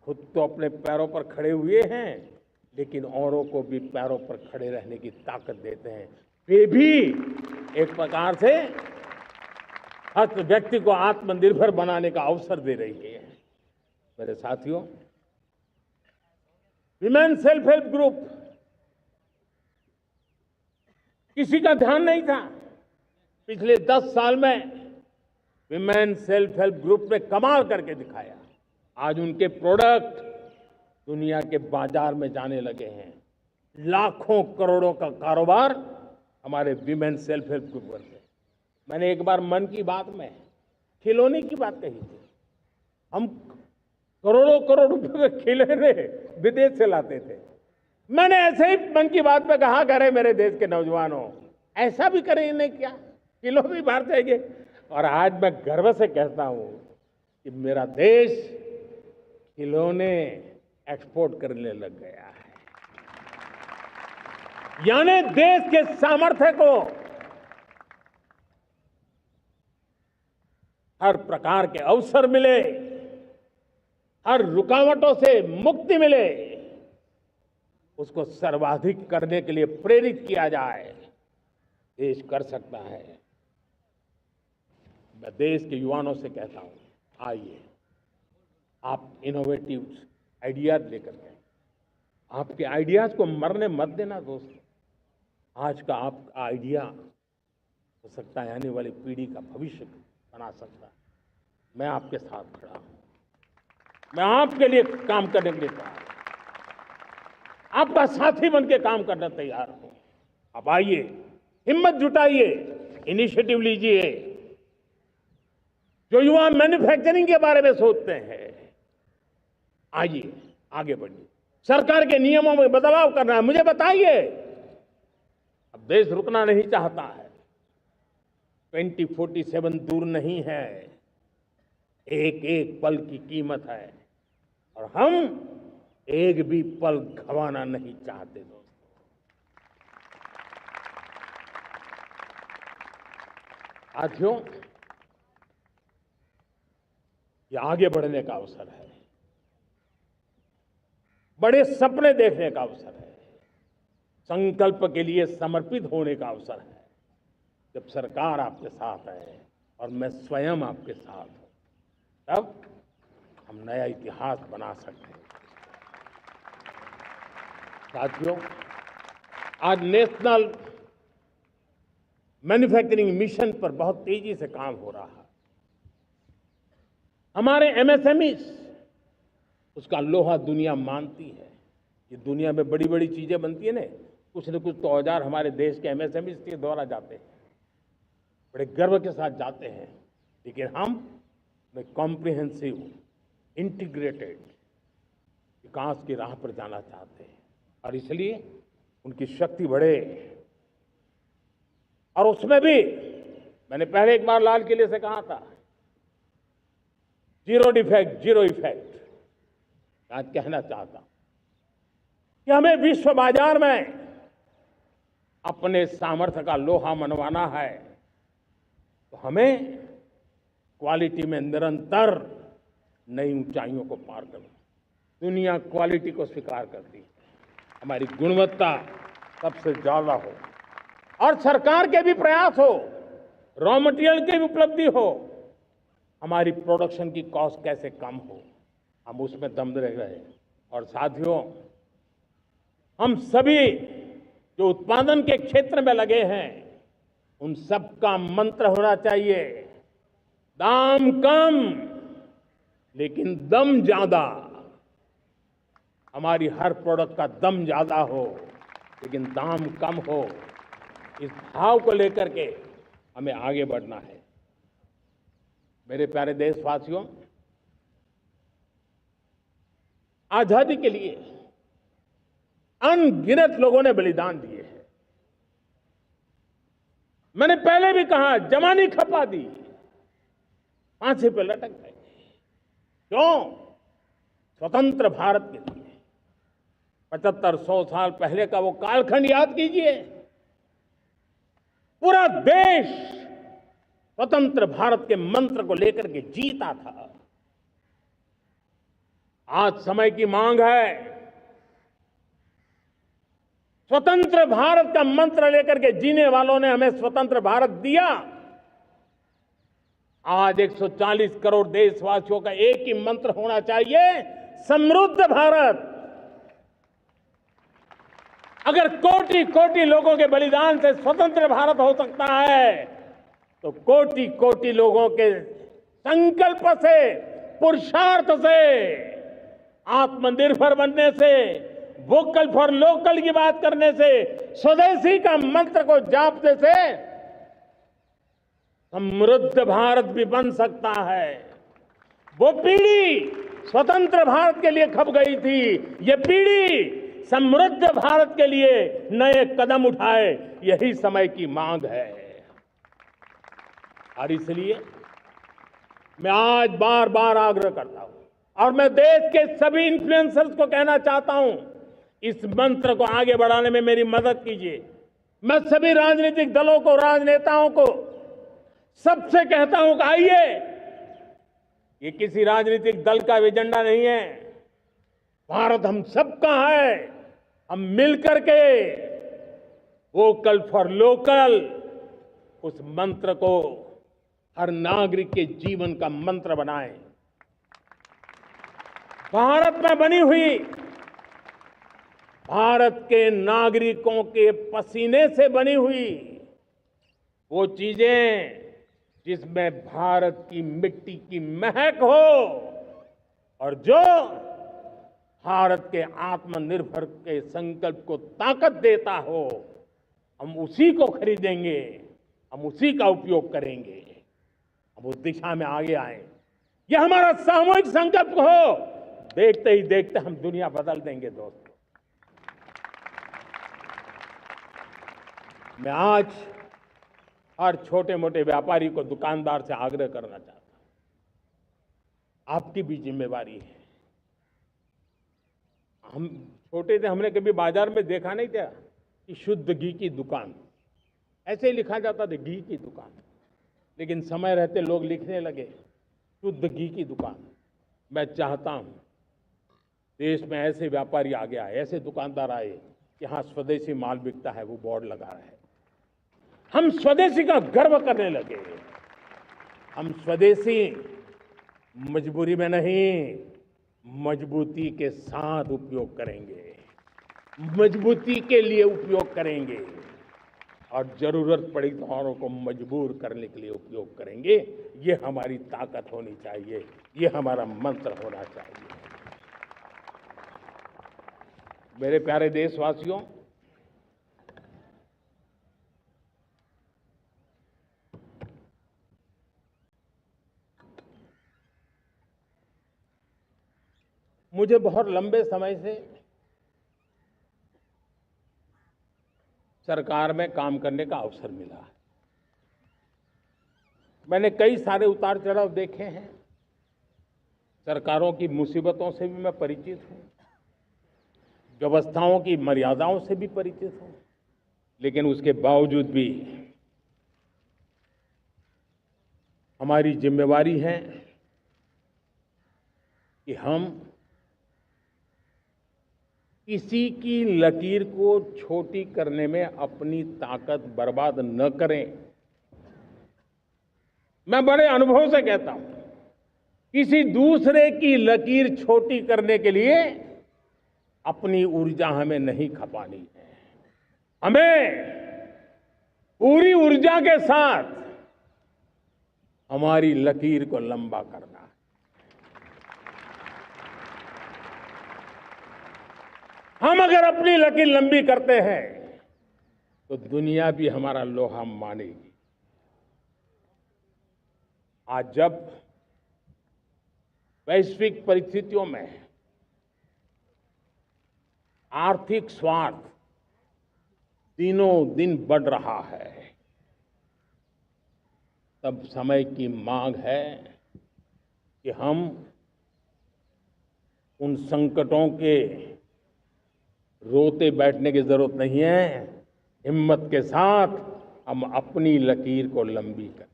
खुद तो अपने पैरों पर खड़े हुए हैं, लेकिन औरों को भी पैरों पर खड़े रहने की ताकत देते हैं। वे भी एक प्रकार से हर व्यक्ति को आत्मनिर्भर बनाने का अवसर दे रही है। मेरे साथियों, विमेन सेल्फ हेल्प ग्रुप, किसी का ध्यान नहीं था। पिछले 10 साल में विमेन सेल्फ हेल्प ग्रुप ने कमाल करके दिखाया। आज उनके प्रोडक्ट दुनिया के बाजार में जाने लगे हैं। लाखों करोड़ों का कारोबार हमारे विमेन सेल्फ हेल्प ग्रुप पर है। मैंने एक बार मन की बात में खिलौने की बात कही थी। हम करोड़ों करोड़ रुपए के खिलौने विदेश से लाते थे। मैंने ऐसे ही मन की बात में कहा, करे मेरे देश के नौजवानों, ऐसा भी करें नहीं क्या किलो भी बाहर जाएंगे। और आज मैं गर्व से कहता हूं कि मेरा देश खिलौने एक्सपोर्ट करने लग गया है। यानी देश के सामर्थ्य को हर प्रकार के अवसर मिले, हर रुकावटों से मुक्ति मिले, उसको सर्वाधिक करने के लिए प्रेरित किया जाए। देश कर सकता है। मैं देश के युवाओं से कहता हूं, आइए आप इनोवेटिव आइडियाज लेकर के, आपके आइडियाज को मरने मत देना दोस्तों। आज का आपका आइडिया हो सकता है आने वाली पीढ़ी का भविष्य बना सकता है। मैं आपके साथ खड़ा हूं, मैं आपके लिए काम करने के लिए तैयार हूं, आपका साथी बन के काम करने तैयार हूं। आप आइए, हिम्मत जुटाइए, इनिशिएटिव लीजिए। जो युवा मैन्युफैक्चरिंग के बारे में सोचते हैं, आइए आगे बढ़िए। सरकार के नियमों में बदलाव करना है, मुझे बताइए। अब देश रुकना नहीं चाहता है। 2047 दूर नहीं है, एक एक पल की कीमत है और हम एक भी पल गंवाना नहीं चाहते दोस्तों। साथियों, ये आगे बढ़ने का अवसर है, बड़े सपने देखने का अवसर है, संकल्प के लिए समर्पित होने का अवसर है। जब सरकार आपके साथ है और मैं स्वयं आपके साथ हूं, तब हम नया इतिहास बना सकते हैं। साथियों, आज नेशनल मैन्युफैक्चरिंग मिशन पर बहुत तेजी से काम हो रहा है। हमारे एमएसएमई उसका लोहा दुनिया मानती है। ये दुनिया में बड़ी बड़ी चीजें बनती है ना, कुछ न कुछ तो औजार हमारे देश के एमएसएमई के द्वारा जाते हैं, बड़े गर्व के साथ जाते हैं। लेकिन हम कॉम्प्रिहेंसिव इंटीग्रेटेड विकास की राह पर जाना चाहते हैं और इसलिए उनकी शक्ति बढ़े। और उसमें भी मैंने पहले एक बार लाल किले से कहा था, जीरो डिफेक्ट जीरो इफेक्ट। आज कहना चाहता हूं कि हमें विश्व बाजार में अपने सामर्थ्य का लोहा मनवाना है, तो हमें क्वालिटी में निरंतर नई ऊंचाइयों को पार करना। दुनिया क्वालिटी को स्वीकार करती है, हमारी गुणवत्ता सबसे ज्यादा हो और सरकार के भी प्रयास हो, रॉ मटेरियल की भी उपलब्धि हो, हमारी प्रोडक्शन की कॉस्ट कैसे कम हो, हम उसमें दम रह रहे। और साथियों, हम सभी जो उत्पादन के क्षेत्र में लगे हैं, उन सबका मंत्र होना चाहिए, दाम कम लेकिन दम ज्यादा। हमारी हर प्रोडक्ट का दम ज्यादा हो लेकिन दाम कम हो। इस भाव को लेकर के हमें आगे बढ़ना है। मेरे प्यारे देशवासियों, आजादी के लिए अनगिनत लोगों ने बलिदान दिए हैं। मैंने पहले भी कहा, जवानी खपा दी, फांसी पे लटक गए। क्यों? स्वतंत्र भारत के लिए। 75-100 साल पहले का वो कालखंड याद कीजिए। पूरा देश स्वतंत्र भारत के मंत्र को लेकर के जीता था। आज समय की मांग है, स्वतंत्र भारत का मंत्र लेकर के जीने वालों ने हमें स्वतंत्र भारत दिया। आज 140 करोड़ देशवासियों का एक ही मंत्र होना चाहिए, समृद्ध भारत। अगर कोटि कोटि लोगों के बलिदान से स्वतंत्र भारत हो सकता है, तो कोटि कोटि लोगों के संकल्प से, पुरुषार्थ से, आत्मनिर्भर बनने से, वोकल फॉर लोकल की बात करने से, स्वदेशी का मंत्र को जापने से समृद्ध भारत भी बन सकता है। वो पीढ़ी स्वतंत्र भारत के लिए खप गई थी, ये पीढ़ी समृद्ध भारत के लिए नए कदम उठाए, यही समय की मांग है। और इसलिए मैं आज बार बार आग्रह करता हूं और मैं देश के सभी इन्फ्लुएंसर्स को कहना चाहता हूं, इस मंत्र को आगे बढ़ाने में मेरी मदद कीजिए। मैं सभी राजनीतिक दलों को, राजनेताओं को सबसे कहता हूं कि आइए, ये किसी राजनीतिक दल का एजेंडा नहीं है, भारत हम सबका है। हम मिलकर के वोकल फॉर लोकल उस मंत्र को हर नागरिक के जीवन का मंत्र बनाएं। भारत में बनी हुई, भारत के नागरिकों के पसीने से बनी हुई वो चीजें जिसमें भारत की मिट्टी की महक हो और जो भारत के आत्मनिर्भर के संकल्प को ताकत देता हो, हम उसी को खरीदेंगे, हम उसी का उपयोग करेंगे। हम उस दिशा में आगे आए, यह हमारा सामूहिक संकल्प हो। देखते ही देखते हम दुनिया बदल देंगे दोस्तों। मैं आज हर छोटे मोटे व्यापारी को, दुकानदार से आग्रह करना चाहता हूं, आपकी भी जिम्मेवारी है। हम छोटे थे, हमने कभी बाजार में देखा नहीं था कि शुद्ध घी की दुकान, ऐसे ही लिखा जाता था घी की दुकान। लेकिन समय रहते लोग लिखने लगे शुद्ध घी की दुकान। मैं चाहता हूं देश में ऐसे व्यापारी आगे आए, ऐसे दुकानदार आए, यहां स्वदेशी माल बिकता है वो बोर्ड लगा रहे हैं। हम स्वदेशी का गर्व करने लगे। हम स्वदेशी मजबूरी में नहीं, मजबूती के साथ उपयोग करेंगे, मजबूती के लिए उपयोग करेंगे और जरूरत पड़ी तो औरों को मजबूर करने के लिए उपयोग करेंगे। ये हमारी ताकत होनी चाहिए, ये हमारा मंत्र होना चाहिए। मेरे प्यारे देशवासियों, मुझे बहुत लंबे समय से सरकार में काम करने का अवसर मिला है। मैंने कई सारे उतार चढ़ाव देखे हैं, सरकारों की मुसीबतों से भी मैं परिचित हूं, व्यवस्थाओं की मर्यादाओं से भी परिचित हूं। लेकिन उसके बावजूद भी हमारी जिम्मेवारी है कि हम किसी की लकीर को छोटी करने में अपनी ताकत बर्बाद न करें। मैं बड़े अनुभव से कहता हूं, किसी दूसरे की लकीर छोटी करने के लिए अपनी ऊर्जा हमें नहीं खपानी है। हमें पूरी ऊर्जा के साथ हमारी लकीर को लंबा करना है। हम अगर अपनी लकीर लंबी करते हैं तो दुनिया भी हमारा लोहा मानेगी। आज जब वैश्विक परिस्थितियों में आर्थिक स्वार्थ दिनों दिन बढ़ रहा है, तब समय की मांग है कि हम उन संकटों के रोते बैठने की जरूरत नहीं है। हिम्मत के साथ हम अपनी लकीर को लंबी करें।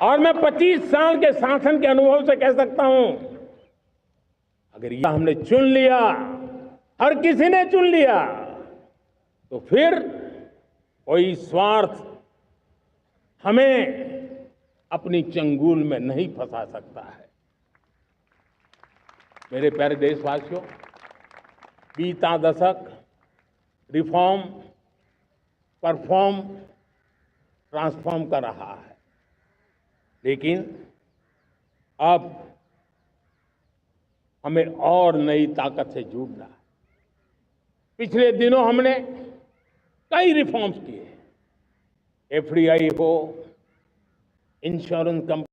और मैं 25 साल के शासन के अनुभव से कह सकता हूं, अगर यह हमने चुन लिया, हर किसी ने चुन लिया, तो फिर कोई स्वार्थ हमें अपनी चंगुल में नहीं फंसा सकता है। मेरे प्यारे देशवासियों, बीता दशक रिफॉर्म, परफॉर्म, ट्रांसफॉर्म कर रहा है। लेकिन अब हमें और नई ताकत से जुड़ना है। पिछले दिनों हमने कई रिफॉर्म्स किए, एफडीआई हो, इंश्योरेंस कंपनी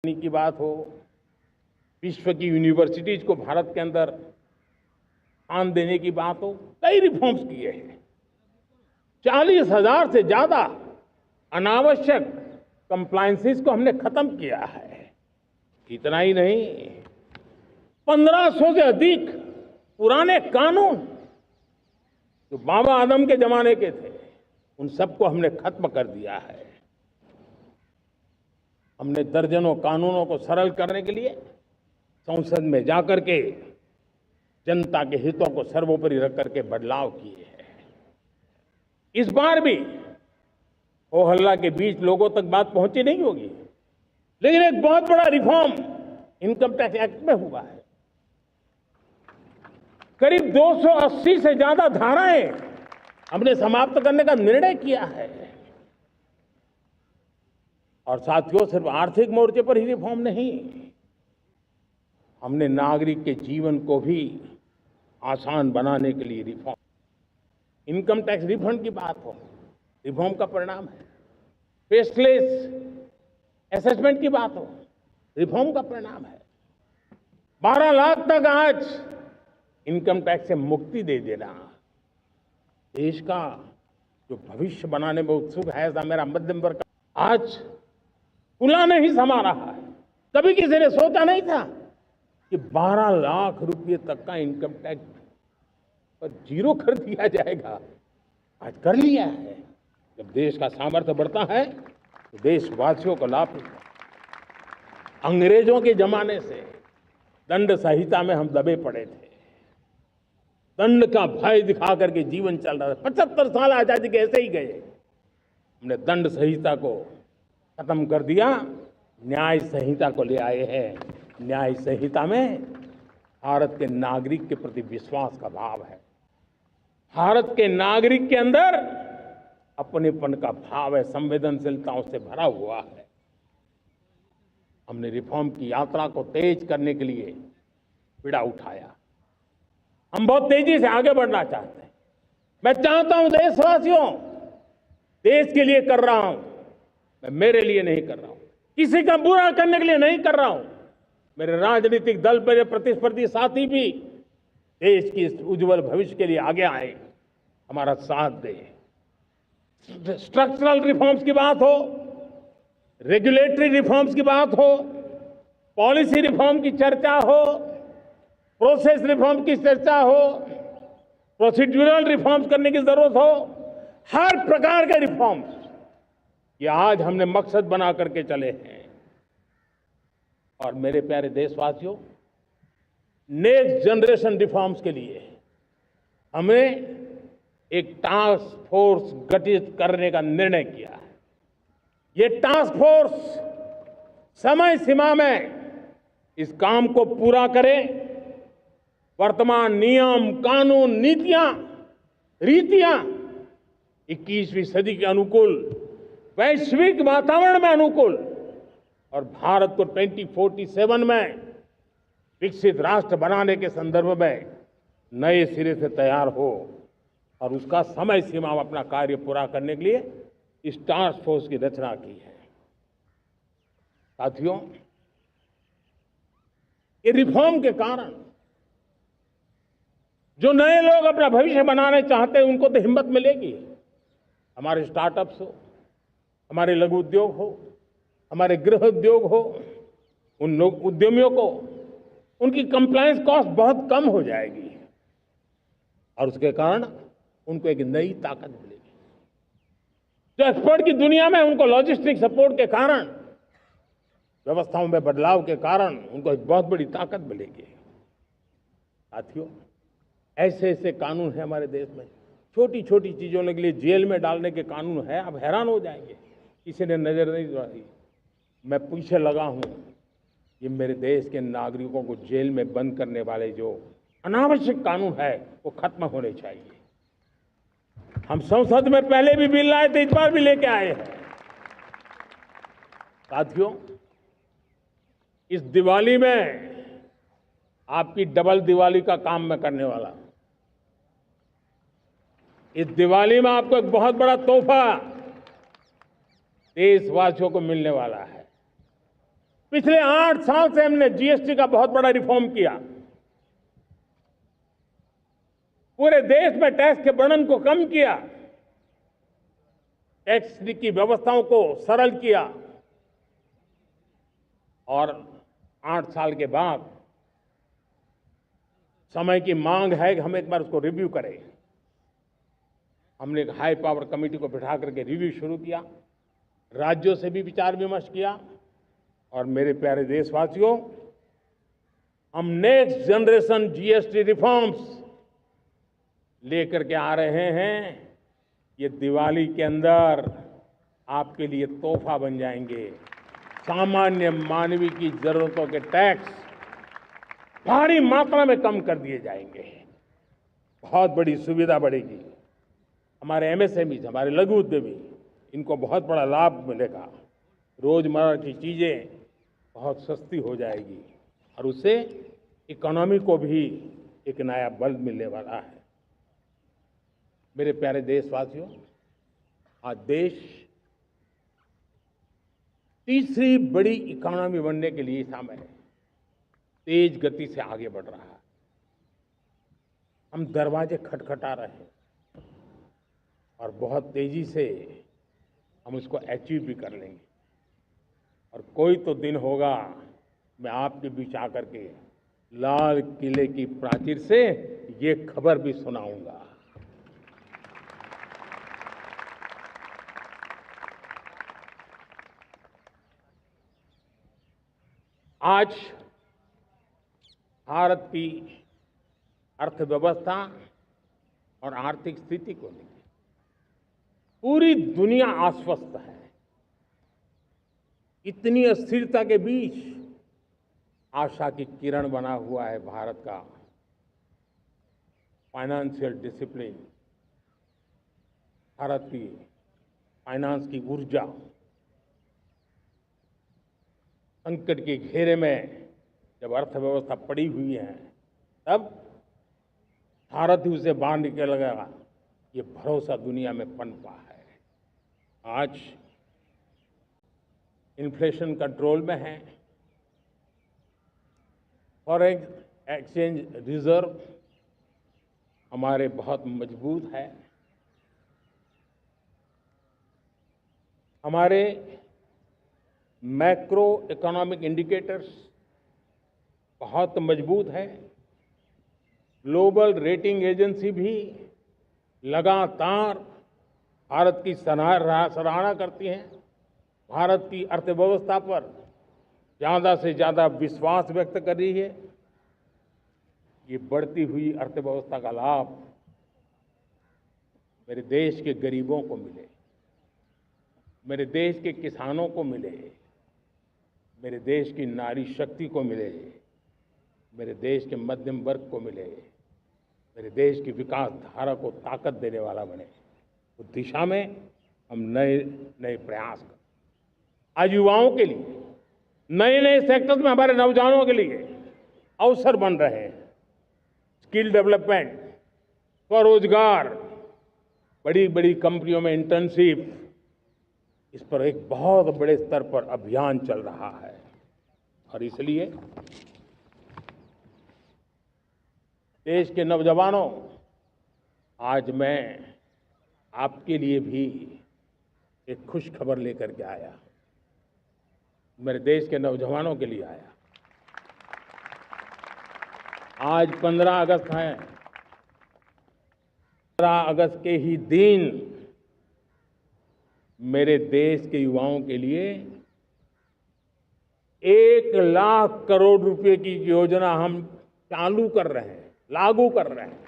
की बात हो, विश्व की यूनिवर्सिटीज को भारत के अंदर स्थान देने की बात हो, कई रिफॉर्म्स किए हैं। 40,000 से ज्यादा अनावश्यक कंप्लायंसेस को हमने खत्म किया है। इतना ही नहीं, 1500 से अधिक पुराने कानून जो बाबा आदम के जमाने के थे, उन सबको हमने खत्म कर दिया है। हमने दर्जनों कानूनों को सरल करने के लिए संसद में जाकर के जनता के हितों को सर्वोपरि रख करके बदलाव किए हैं। इस बार भी हो हल्ला के बीच लोगों तक बात पहुंची नहीं होगी, लेकिन एक बहुत बड़ा रिफॉर्म इनकम टैक्स एक्ट में हुआ है। करीब 280 से ज्यादा धाराएं हमने समाप्त करने का निर्णय किया है। और साथियों, सिर्फ आर्थिक मोर्चे पर ही रिफॉर्म नहीं, हमने नागरिक के जीवन को भी आसान बनाने के लिए रिफॉर्म, इनकम टैक्स रिफंड की बात हो, रिफॉर्म का परिणाम है। फेसलेस असेसमेंट की बात हो, रिफॉर्म का परिणाम है। 12 लाख तक आज इनकम टैक्स से मुक्ति दे देना, देश का जो भविष्य बनाने में उत्सुक है ऐसा मेरा मध्यम वर्ग आज खुला नहीं समा रहा है। कभी किसी ने सोचा नहीं था कि 12 लाख रुपए तक का इनकम टैक्स पर जीरो कर दिया जाएगा। आज कर लिया है। जब देश का सामर्थ्य बढ़ता है तो देशवासियों को लाभ मिलता है। अंग्रेजों के जमाने से दंड संहिता में हम दबे पड़े थे, दंड का भय दिखा करके जीवन चल रहा था। 75 साल आजादी के ऐसे ही गए। हमने दंड संहिता को खत्म कर दिया, न्याय संहिता को ले आए हैं। न्याय संहिता में भारत के नागरिक के प्रति विश्वास का भाव है। भारत के नागरिक के अंदर अपनेपन का भाव है, संवेदनशीलताओं से भरा हुआ है। हमने रिफॉर्म की यात्रा को तेज करने के लिए बीड़ा उठाया। हम बहुत तेजी से आगे बढ़ना चाहते हैं। मैं चाहता हूं देशवासियों, देश के लिए कर रहा हूं, मैं मेरे लिए नहीं कर रहा हूं, किसी का बुरा करने के लिए नहीं कर रहा हूं। मेरे राजनीतिक दल, मेरे प्रतिस्पर्धी साथी भी देश की इस उज्जवल भविष्य के लिए आगे आए, हमारा साथ दे। स्ट्रक्चरल रिफॉर्म्स की बात हो, रेगुलेटरी रिफॉर्म्स की बात हो, पॉलिसी रिफॉर्म की चर्चा हो, प्रोसेस रिफॉर्म की चर्चा हो, प्रोसीड्यूरल रिफॉर्म्स करने की जरूरत हो, हर प्रकार के रिफॉर्म्स ये आज हमने मकसद बना करके चले हैं। और मेरे प्यारे देशवासियों, नेक्स्ट जनरेशन रिफॉर्म्स के लिए हमें एक टास्क फोर्स गठित करने का निर्णय किया है। ये टास्क फोर्स समय सीमा में इस काम को पूरा करे। वर्तमान नियम, कानून, नीतियां, रीतियां 21वीं सदी के अनुकूल, वैश्विक वातावरण में अनुकूल और भारत को 2047 में विकसित राष्ट्र बनाने के संदर्भ में नए सिरे से तैयार हो और उसका समय सीमा में अपना कार्य पूरा करने के लिए इस टास्क फोर्स की रचना की है। साथियों, ये रिफॉर्म के कारण जो नए लोग अपना भविष्य बनाने चाहते हैं उनको तो हिम्मत मिलेगी। हमारे स्टार्टअप्स हो, हमारे लघु उद्योग हो, हमारे गृह उद्योग हो, उन लोग उद्यमियों को उनकी कंप्लायंस कॉस्ट बहुत कम हो जाएगी और उसके कारण उनको एक नई ताकत मिलेगी। जो एक्सपोर्ट की दुनिया में उनको लॉजिस्टिक सपोर्ट के कारण, व्यवस्थाओं में बदलाव के कारण उनको एक बहुत बड़ी ताकत मिलेगी। साथियों, ऐसे ऐसे कानून है हमारे देश में, छोटी छोटी चीजों के लिए जेल में डालने के कानून है। आप हैरान हो जाएंगे, किसी ने नजर नहीं डाली। मैं पीछे लगा हूं, ये मेरे देश के नागरिकों को जेल में बंद करने वाले जो अनावश्यक कानून है वो खत्म होने चाहिए। हम संसद में पहले भी बिल लाए थे, इस बार भी लेके आए हैं। साथियों, इस दिवाली में आपकी डबल दिवाली का काम मैं करने वाला हूं। इस दिवाली में आपको एक बहुत बड़ा तोहफा देशवासियों को मिलने वाला है। पिछले 8 साल से हमने जीएसटी का बहुत बड़ा रिफॉर्म किया। पूरे देश में टैक्स के बर्डन को कम किया, टैक्स की व्यवस्थाओं को सरल किया और 8 साल के बाद समय की मांग है कि हम एक बार उसको रिव्यू करें। हमने एक हाई पावर कमेटी को बिठा करके रिव्यू शुरू किया, राज्यों से भी विचार विमर्श किया और मेरे प्यारे देशवासियों, हम नेक्स्ट जनरेशन जीएसटी रिफॉर्म्स लेकर के आ रहे हैं। ये दिवाली के अंदर आपके लिए तोहफा बन जाएंगे। सामान्य मानवीय की जरूरतों के टैक्स भारी मात्रा में कम कर दिए जाएंगे, बहुत बड़ी सुविधा बढ़ेगी। हमारे एमएसएमई, हमारे लघु उद्यमी, इनको बहुत बड़ा लाभ मिलेगा। रोजमर्रा की चीजें बहुत सस्ती हो जाएगी और उससे इकोनॉमी को भी एक नया बल मिलने वाला है। मेरे प्यारे देशवासियों, आज देश तीसरी बड़ी इकोनॉमी बनने के लिए समय तेज गति से आगे बढ़ रहा है। हम दरवाजे खटखटा रहे हैं और बहुत तेजी से हम उसको अचीव भी कर लेंगे। और कोई तो दिन होगा, मैं आपके बीच आकर के लाल किले की प्राचीर से ये खबर भी सुनाऊंगा। आज भारत की अर्थव्यवस्था और आर्थिक स्थिति को लेकर पूरी दुनिया आश्वस्त है। इतनी अस्थिरता के बीच आशा की किरण बना हुआ है भारत का फाइनेंशियल डिसिप्लिन, भारत की फाइनेंस की ऊर्जा। संकट के घेरे में जब अर्थव्यवस्था पड़ी हुई है, तब भारत ही उसे बाहर निकलेगा, ये भरोसा दुनिया में पनपा है। आज इन्फ्लेशन कंट्रोल में है, फॉरेन एक्सचेंज रिजर्व हमारे बहुत मजबूत है, हमारे मैक्रो इकोनॉमिक इंडिकेटर्स बहुत मजबूत है। ग्लोबल रेटिंग एजेंसी भी लगातार भारत की सराहना करती हैं, भारत की अर्थव्यवस्था पर ज़्यादा से ज़्यादा विश्वास व्यक्त कर रही है। ये बढ़ती हुई अर्थव्यवस्था का लाभ मेरे देश के गरीबों को मिले, मेरे देश के किसानों को मिले, मेरे देश की नारी शक्ति को मिले, मेरे देश के मध्यम वर्ग को मिले, मेरे देश की विकास धारा को ताकत देने वाला बने। उस दिशा में हम नए नए प्रयास करें। आज युवाओं के लिए नए नए सेक्टर्स में हमारे नौजवानों के लिए अवसर बन रहे हैं। स्किल डेवलपमेंट, स्वरोजगार, बड़ी बड़ी कंपनियों में इंटर्नशिप, इस पर एक बहुत बड़े स्तर पर अभियान चल रहा है। और इसलिए देश के नौजवानों, आज मैं आपके लिए भी एक खुश खबर लेकर के आया, मेरे देश के नौजवानों के लिए आया। आज 15 अगस्त है। 15 अगस्त के ही दिन मेरे देश के युवाओं के लिए 1 लाख करोड़ रुपए की योजना हम चालू कर रहे हैं, लागू कर रहे हैं।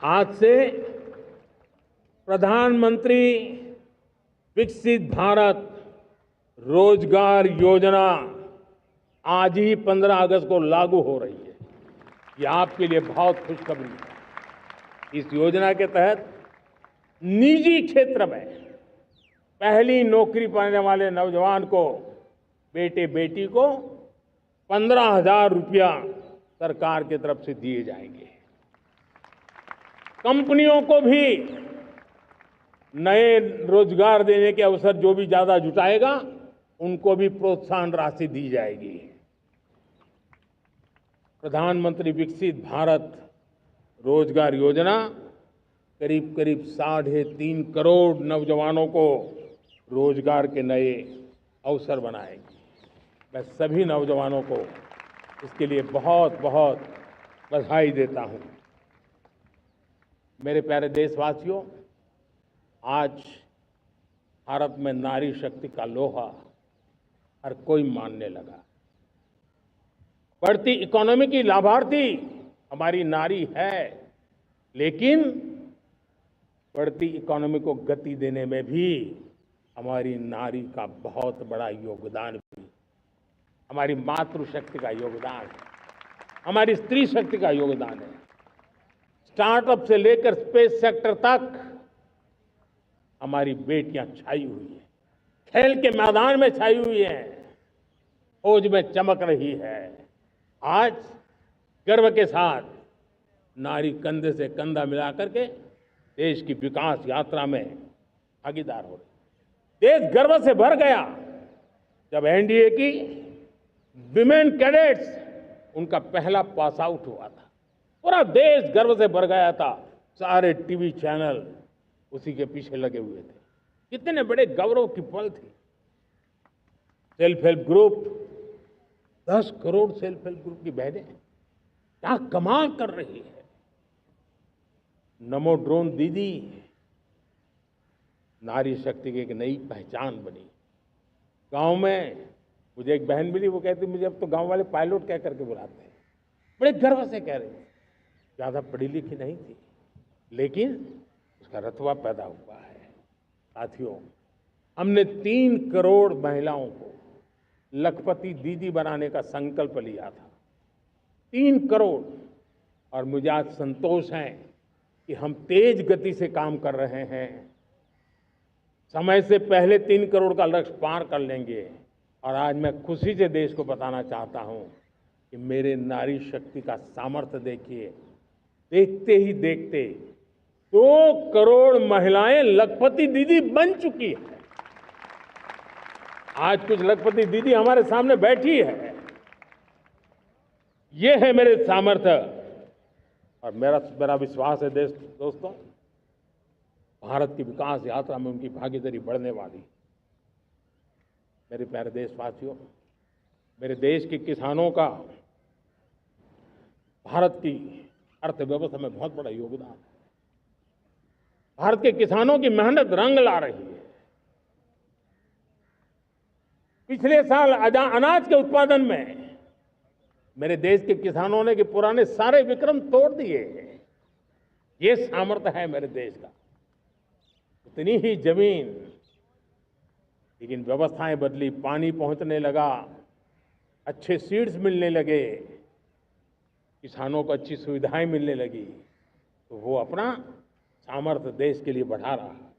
आज से प्रधानमंत्री विकसित भारत रोजगार योजना आज ही 15 अगस्त को लागू हो रही है। ये आपके लिए बहुत खुशखबरी है। इस योजना के तहत निजी क्षेत्र में पहली नौकरी पाने वाले नौजवान को, बेटे बेटी को 15,000 रुपया सरकार की तरफ से दिए जाएंगे। कंपनियों को भी नए रोजगार देने के अवसर जो भी ज्यादा जुटाएगा उनको भी प्रोत्साहन राशि दी जाएगी। प्रधानमंत्री विकसित भारत रोजगार योजना करीब करीब 3.5 करोड़ नौजवानों को रोजगार के नए अवसर बनाएगी। मैं सभी नौजवानों को इसके लिए बहुत बहुत बधाई देता हूं। मेरे प्यारे देशवासियों, आज भारत में नारी शक्ति का लोहा हर कोई मानने लगा। बढ़ती इकोनॉमी की लाभार्थी हमारी नारी है, लेकिन बढ़ती इकोनॉमी को गति देने में भी हमारी नारी का बहुत बड़ा योगदान भी, हमारी मातृशक्ति का योगदान है, हमारी स्त्री शक्ति का योगदान है। स्टार्टअप से लेकर स्पेस सेक्टर तक हमारी बेटियां छाई हुई हैं, खेल के मैदान में छाई हुई हैं, फौज में चमक रही है। आज गर्व के साथ नारी कंधे से कंधा मिला करके देश की विकास यात्रा में भागीदार हो रही। देश गर्व से भर गया जब एनडीए की विमेन कैडेट्स उनका पहला पास आउट हुआ था। पूरा देश गर्व से भर गया था। सारे टीवी चैनल उसी के पीछे लगे हुए थे। कितने बड़े गौरव की पल थी। Self help group, 10 crore self help group की बहनें क्या कमाल कर रही है। नमो ड्रोन दीदी नारी शक्ति की एक नई पहचान बनी। गांव में मुझे एक बहन मिली, वो कहती मुझे अब तो गांव वाले पायलट कह करके बुलाते हैं। बड़े गर्व से कह रही, ज्यादा पढ़ी लिखी नहीं थी लेकिन उसका रतबा पैदा हुआ है। साथियों, हमने 3 करोड़ महिलाओं को लखपति दीदी बनाने का संकल्प लिया था। 3 करोड़। और मुझे आज संतोष है कि हम तेज गति से काम कर रहे हैं। समय से पहले 3 करोड़ का लक्ष्य पार कर लेंगे। और आज मैं खुशी से देश को बताना चाहता हूं कि मेरे नारी शक्ति का सामर्थ्य देखिए। देखते ही देखते 2 करोड़ महिलाएं लखपति दीदी बन चुकी है। आज कुछ लखपति दीदी हमारे सामने बैठी है। ये है मेरे सामर्थ्य। और मेरा विश्वास है दोस्तों, भारत की विकास यात्रा में उनकी भागीदारी बढ़ने वाली। मेरे प्यारे देशवासियों, मेरे देश के किसानों का भारत की अर्थव्यवस्था में बहुत बड़ा योगदान है। भारत के किसानों की मेहनत रंग ला रही है। पिछले साल अनाज के उत्पादन में मेरे देश के किसानों ने के पुराने सारे विक्रम तोड़ दिए। ये सामर्थ्य है मेरे देश का। उतनी ही जमीन, लेकिन व्यवस्थाएं बदली, पानी पहुंचने लगा, अच्छे सीड्स मिलने लगे, किसानों को अच्छी सुविधाएं मिलने लगी, तो वो अपना सामर्थ्य देश के लिए बढ़ा रहा है।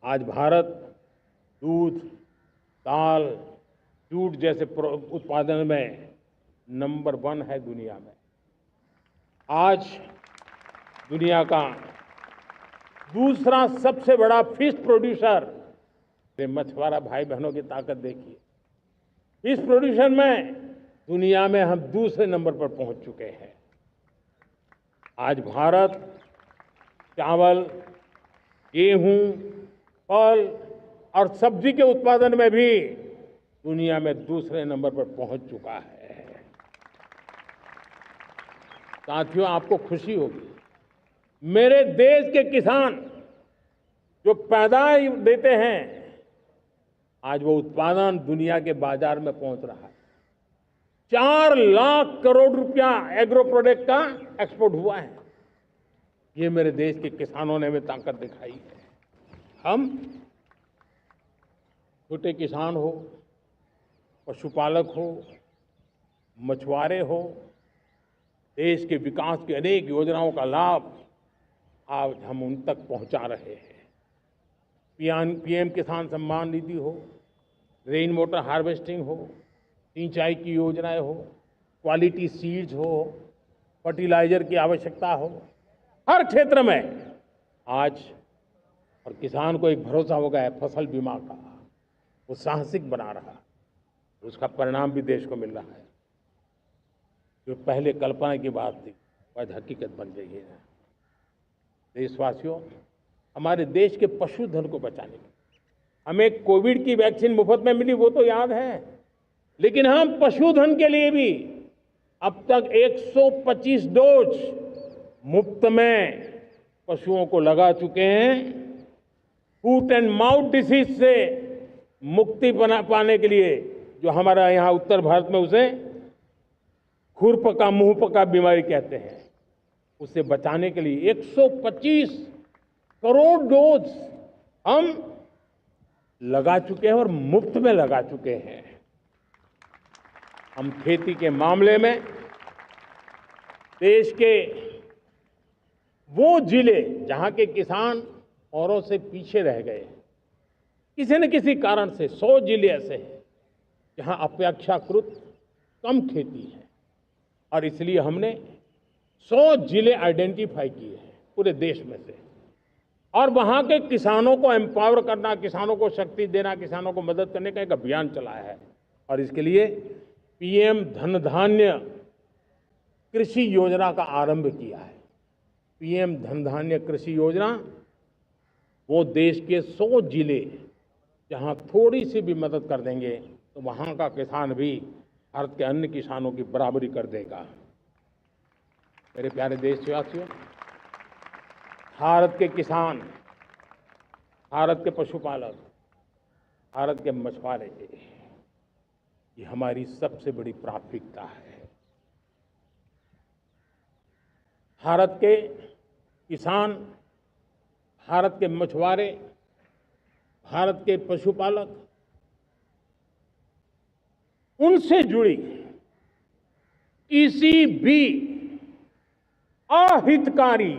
आज भारत दूध, दाल, जूट जैसे उत्पादन में नंबर 1 है दुनिया में। आज दुनिया का दूसरा सबसे बड़ा फिश प्रोड्यूसर, मछुआरा भाई बहनों की ताकत देखिए। फिश प्रोड्यूशन में दुनिया में हम दूसरे नंबर पर पहुंच चुके हैं। आज भारत चावल, गेहूं, फल और सब्जी के उत्पादन में भी दुनिया में दूसरे नंबर पर पहुंच चुका है। साथियों, आपको खुशी होगी, मेरे देश के किसान जो पैदावार देते हैं, आज वो उत्पादन दुनिया के बाजार में पहुंच रहा है। 4 लाख करोड़ रुपया एग्रो प्रोडक्ट का एक्सपोर्ट हुआ है। ये मेरे देश के किसानों ने हमें ताकत दिखाई है। हम छोटे किसान हो, पशुपालक हो, मछुआरे हो, देश के विकास की अनेक योजनाओं का लाभ आज हम उन तक पहुंचा रहे हैं। पीएम किसान सम्मान निधि हो, रेन वाटर हार्वेस्टिंग हो, सिंचाई की योजनाएं हो, क्वालिटी सीड्स हो, फर्टिलाइजर की आवश्यकता हो, हर क्षेत्र में आज और किसान को एक भरोसा हो गया है फसल बीमा का, वो साहसिक बना रहा, उसका परिणाम भी देश को मिल रहा है। जो पहले कल्पना की बात थी वो आज हकीकत बन गई है। देशवासियों, हमारे देश के पशुधन को बचाने के हमें कोविड की वैक्सीन मुफ्त में मिली, वो तो याद है, लेकिन हम पशुधन के लिए भी अब तक 125 डोज मुफ्त में पशुओं को लगा चुके हैं। फूट एंड माउथ डिसीज से मुक्ति पाने के लिए, जो हमारा यहाँ उत्तर भारत में उसे खुरपका मुंहपका बीमारी कहते हैं, उससे बचाने के लिए 125 करोड़ डोज हम लगा चुके हैं और मुफ्त में लगा चुके हैं। हम खेती के मामले में देश के वो जिले जहां के किसान औरों से पीछे रह गए, किसी न किसी कारण से 100 जिले ऐसे हैं जहां अपेक्षाकृत कम खेती है, और इसलिए हमने 100 जिले आइडेंटिफाई किए हैं पूरे देश में से, और वहां के किसानों को एम्पावर करना, किसानों को शक्ति देना, किसानों को मदद करने का एक अभियान चलाया है। और इसके लिए पीएम धन धान्य कृषि योजना का आरंभ किया है। पीएम धन धान्य कृषि योजना वो देश के 100 जिले जहां थोड़ी सी भी मदद कर देंगे तो वहां का किसान भी भारत के अन्य किसानों की बराबरी कर देगा। मेरे प्यारे देशवासियों, भारत के किसान, भारत के पशुपालक, भारत के मछुआरे, ये हमारी सबसे बड़ी प्राथमिकता है। भारत के किसान, भारत के मछुआरे, भारत के पशुपालक, उनसे जुड़ी किसी भी अहितकारी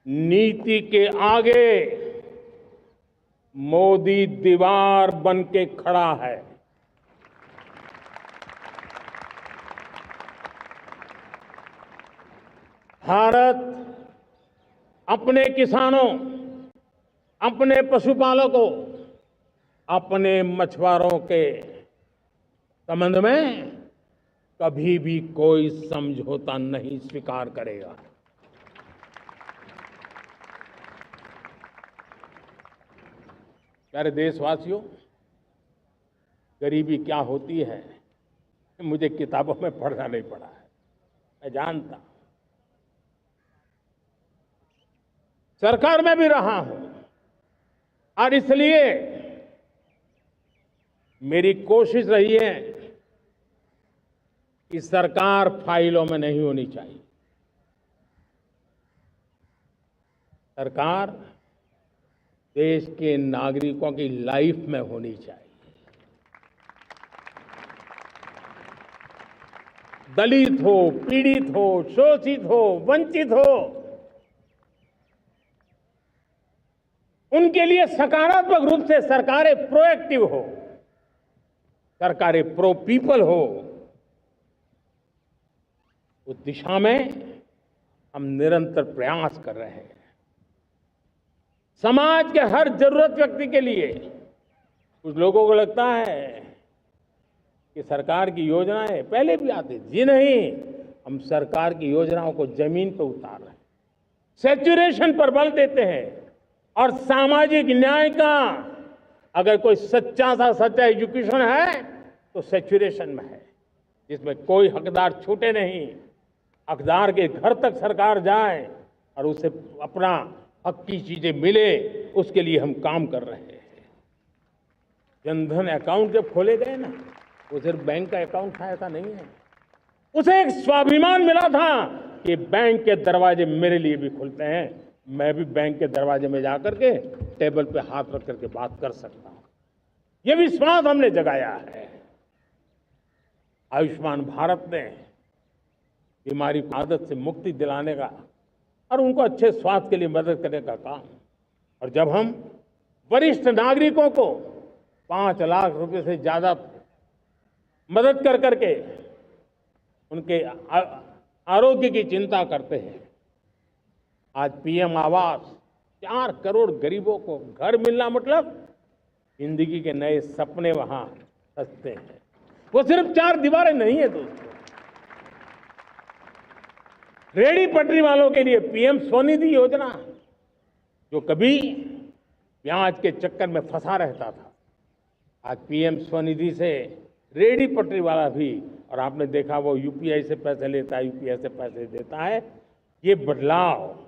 नीति के आगे मोदी दीवार बन के खड़ा है। भारत अपने किसानों, अपने पशुपालकों, अपने मछुआरों के संबंध में कभी भी कोई समझौता नहीं स्वीकार करेगा। प्यारे देशवासियों, गरीबी क्या होती है मुझे किताबों में पढ़ना नहीं पड़ा है, मैं जानता, सरकार में भी रहा हूं, और इसलिए मेरी कोशिश रही है कि सरकार फाइलों में नहीं होनी चाहिए। सरकार देश के नागरिकों की लाइफ में होनी चाहिए। दलित हो, पीड़ित हो, शोषित हो, वंचित हो, उनके लिए सकारात्मक रूप से सरकारें प्रोएक्टिव हो, सरकारें प्रो पीपल हो, उस दिशा में हम निरंतर प्रयास कर रहे हैं। समाज के हर जरूरत व्यक्ति के लिए, कुछ लोगों को लगता है कि सरकार की योजनाएं पहले भी आती, जी नहीं, हम सरकार की योजनाओं को जमीन पर उतार रहे हैं, सैचुरेशन पर बल देते हैं, और सामाजिक न्याय का अगर कोई सच्चा एजुकेशन है तो सैचुरेशन में है, जिसमें कोई हकदार छूटे नहीं, हकदार के घर तक सरकार जाए और उसे अपना हक की चीजें मिले, उसके लिए हम काम कर रहे हैं। जनधन अकाउंट जब खोले गए ना, वो सिर्फ बैंक का अकाउंट था ऐसा नहीं है, उसे एक स्वाभिमान मिला था कि बैंक के दरवाजे मेरे लिए भी खुलते हैं, मैं भी बैंक के दरवाजे में जाकर के टेबल पे हाथ रख करके बात कर सकता हूं। ये विश्वास हमने जगाया है। आयुष्मान भारत ने बीमारी की आदत से मुक्ति दिलाने का और उनको अच्छे स्वास्थ्य के लिए मदद करने का काम, और जब हम वरिष्ठ नागरिकों को 5 लाख रुपए से ज्यादा मदद कर करके उनके आरोग्य की चिंता करते हैं, आज पीएम आवास 4 करोड़ गरीबों को घर मिलना मतलब जिंदगी के नए सपने वहां सजते हैं। वो सिर्फ 4 दीवारें नहीं है दोस्तों। रेहड़ी पटरी वालों के लिए पीएम स्वनिधि योजना, जो कभी ब्याज के चक्कर में फंसा रहता था, आज पीएम स्वनिधि से रेहड़ी पटरी वाला भी, और आपने देखा वो यूपीआई से पैसे लेता है, यूपीआई से पैसे देता है। ये बदलाव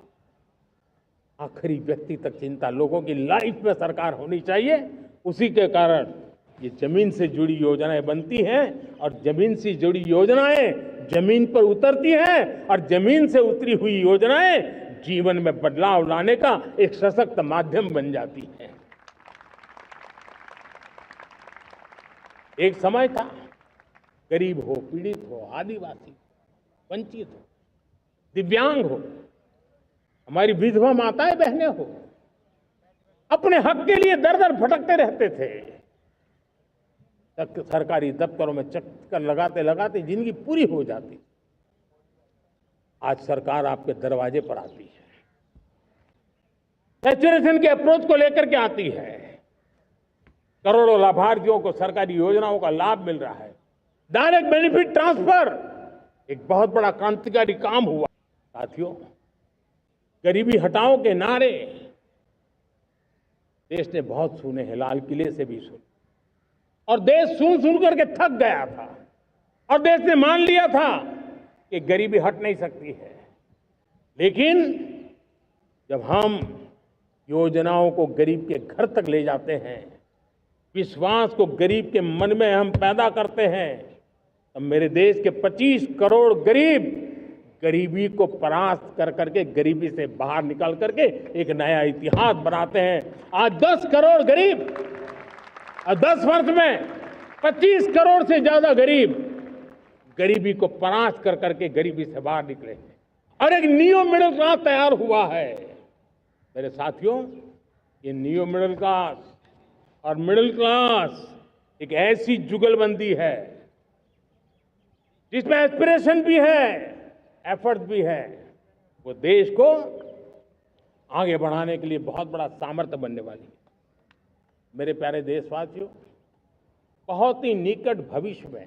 आखिरी व्यक्ति तक चिंता, लोगों की लाइफ में सरकार होनी चाहिए। उसी के कारण ये जमीन से जुड़ी योजनाएं बनती हैं, और जमीन से जुड़ी योजनाएं जमीन पर उतरती हैं, और जमीन से उतरी हुई योजनाएं जीवन में बदलाव लाने का एक सशक्त माध्यम बन जाती है। एक समय था, गरीब हो, पीड़ित हो, आदिवासी, वंचित हो, दिव्यांग हो, हमारी विधवा माताएं बहनें हो, अपने हक के लिए दर दर भटकते रहते थे। सरकारी दफ्तरों में चक्कर लगाते लगाते जिंदगी पूरी हो जाती। आज सरकार आपके दरवाजे पर आती है, सैचुरेशन के अप्रोच को लेकर के आती है। करोड़ों लाभार्थियों को सरकारी योजनाओं का लाभ मिल रहा है। डायरेक्ट बेनिफिट ट्रांसफर एक बहुत बड़ा क्रांतिकारी काम हुआ। साथियों, गरीबी हटाओ के नारे देश ने बहुत सुने हैं, लाल किले से भी सुने, और देश सुन सुन करके थक गया था, और देश ने मान लिया था कि गरीबी हट नहीं सकती है। लेकिन जब हम योजनाओं को गरीब के घर तक ले जाते हैं, विश्वास को गरीब के मन में हम पैदा करते हैं, तब मेरे देश के 25 करोड़ गरीब गरीबी को परास्त कर करके, गरीबी से बाहर निकल करके एक नया इतिहास बनाते हैं। आज 10 करोड़ गरीब, और 10 वर्ष में 25 करोड़ से ज्यादा गरीब गरीबी को परास्त कर करके गरीबी से बाहर निकले हैं, और एक न्यू मिडिल क्लास तैयार हुआ है। मेरे साथियों, ये न्यू मिडिल क्लास और मिडिल क्लास एक ऐसी जुगलबंदी है जिसमें एस्पिरेशन भी है, एफर्ट भी है। वो देश को आगे बढ़ाने के लिए बहुत बड़ा सामर्थ्य बनने वाली है। मेरे प्यारे देशवासियों, बहुत ही निकट भविष्य में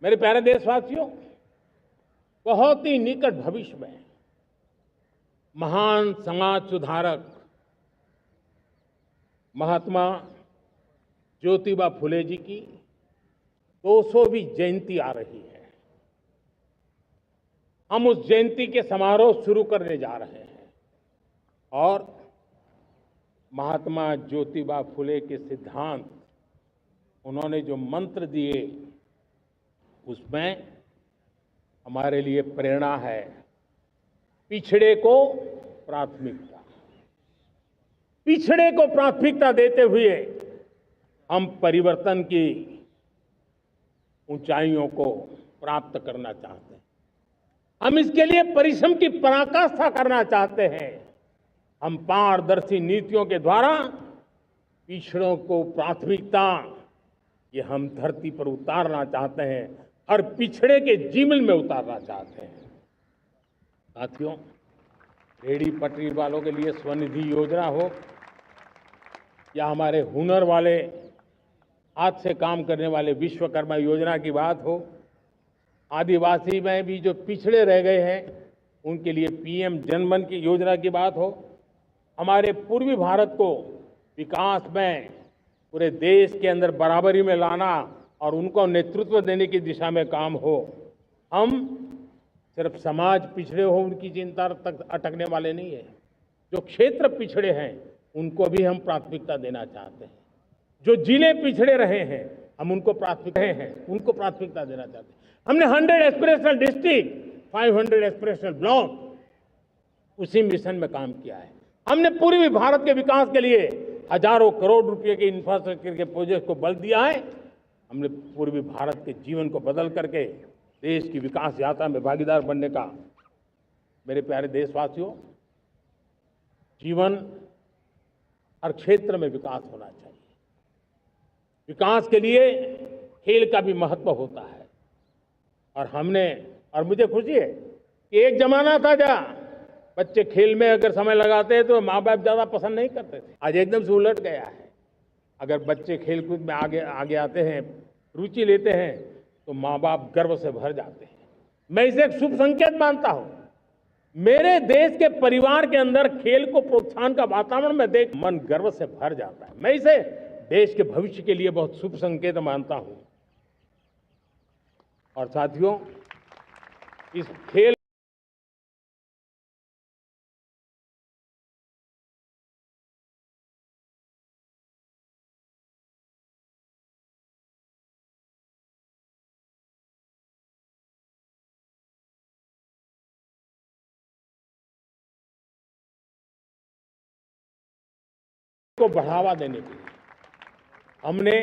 मेरे प्यारे देशवासियों, बहुत ही निकट भविष्य में महान समाज सुधारक महात्मा ज्योतिबा फुले जी की 200वीं जयंती आ रही है। हम उस जयंती के समारोह शुरू करने जा रहे हैं, और महात्मा ज्योतिबा फुले के सिद्धांत, उन्होंने जो मंत्र दिए, उसमें हमारे लिए प्रेरणा है। पिछड़े को प्राथमिकता, पिछड़े को प्राथमिकता देते हुए हम परिवर्तन की ऊंचाइयों को प्राप्त करना चाहते हैं। हम इसके लिए परिश्रम की पराकाष्ठा करना चाहते हैं। हम पारदर्शी नीतियों के द्वारा पिछड़ों को प्राथमिकता, ये हम धरती पर उतारना चाहते हैं, हर पिछड़े के जीवन में उतारना चाहते हैं। साथियों, रेहड़ी पटरी वालों के लिए स्वनिधि योजना हो, या हमारे हुनर वाले, हाथ से काम करने वाले विश्वकर्मा योजना की बात हो, आदिवासी में भी जो पिछड़े रह गए हैं उनके लिए पीएम जनधन की योजना की बात हो, हमारे पूर्वी भारत को विकास में पूरे देश के अंदर बराबरी में लाना और उनको नेतृत्व देने की दिशा में काम हो। हम सिर्फ समाज पिछड़े हो उनकी चिंता तक अटकने वाले नहीं है। जो क्षेत्र पिछड़े हैं उनको भी हम प्राथमिकता देना चाहते हैं। जो जिले पिछड़े रहे हैं हम उनको प्राथमिकता देना चाहते हैं। हमने 100 एस्पिरेशनल डिस्ट्रिक्ट, 500 एस्पिरेशनल ब्लॉक, उसी मिशन में काम किया है। हमने पूर्वी भारत के विकास के लिए हजारों करोड़ रुपए के इंफ्रास्ट्रक्चर के प्रोजेक्ट को बल दिया है। हमने पूर्वी भारत के जीवन को बदल करके देश की विकास यात्रा में भागीदार बनने का, मेरे प्यारे देशवासियों, जीवन हर क्षेत्र में विकास होना चाहिए। विकास के लिए खेल का भी महत्व होता है। और मुझे खुशी है कि एक जमाना था जहाँ बच्चे खेल में अगर समय लगाते हैं तो माँ बाप ज्यादा पसंद नहीं करते थे। आज एकदम से उलट गया है। अगर बच्चे खेलकूद में आगे आगे आते हैं, रुचि लेते हैं, तो माँ बाप गर्व से भर जाते हैं। मैं इसे एक शुभ संकेत मानता हूं। मेरे देश के परिवार के अंदर खेल को प्रोत्साहन का वातावरण में देख मन गर्व से भर जाता है। मैं इसे देश के भविष्य के लिए बहुत शुभ संकेत मानता हूं। और साथियों, इस खेल को बढ़ावा देने के लिए हमने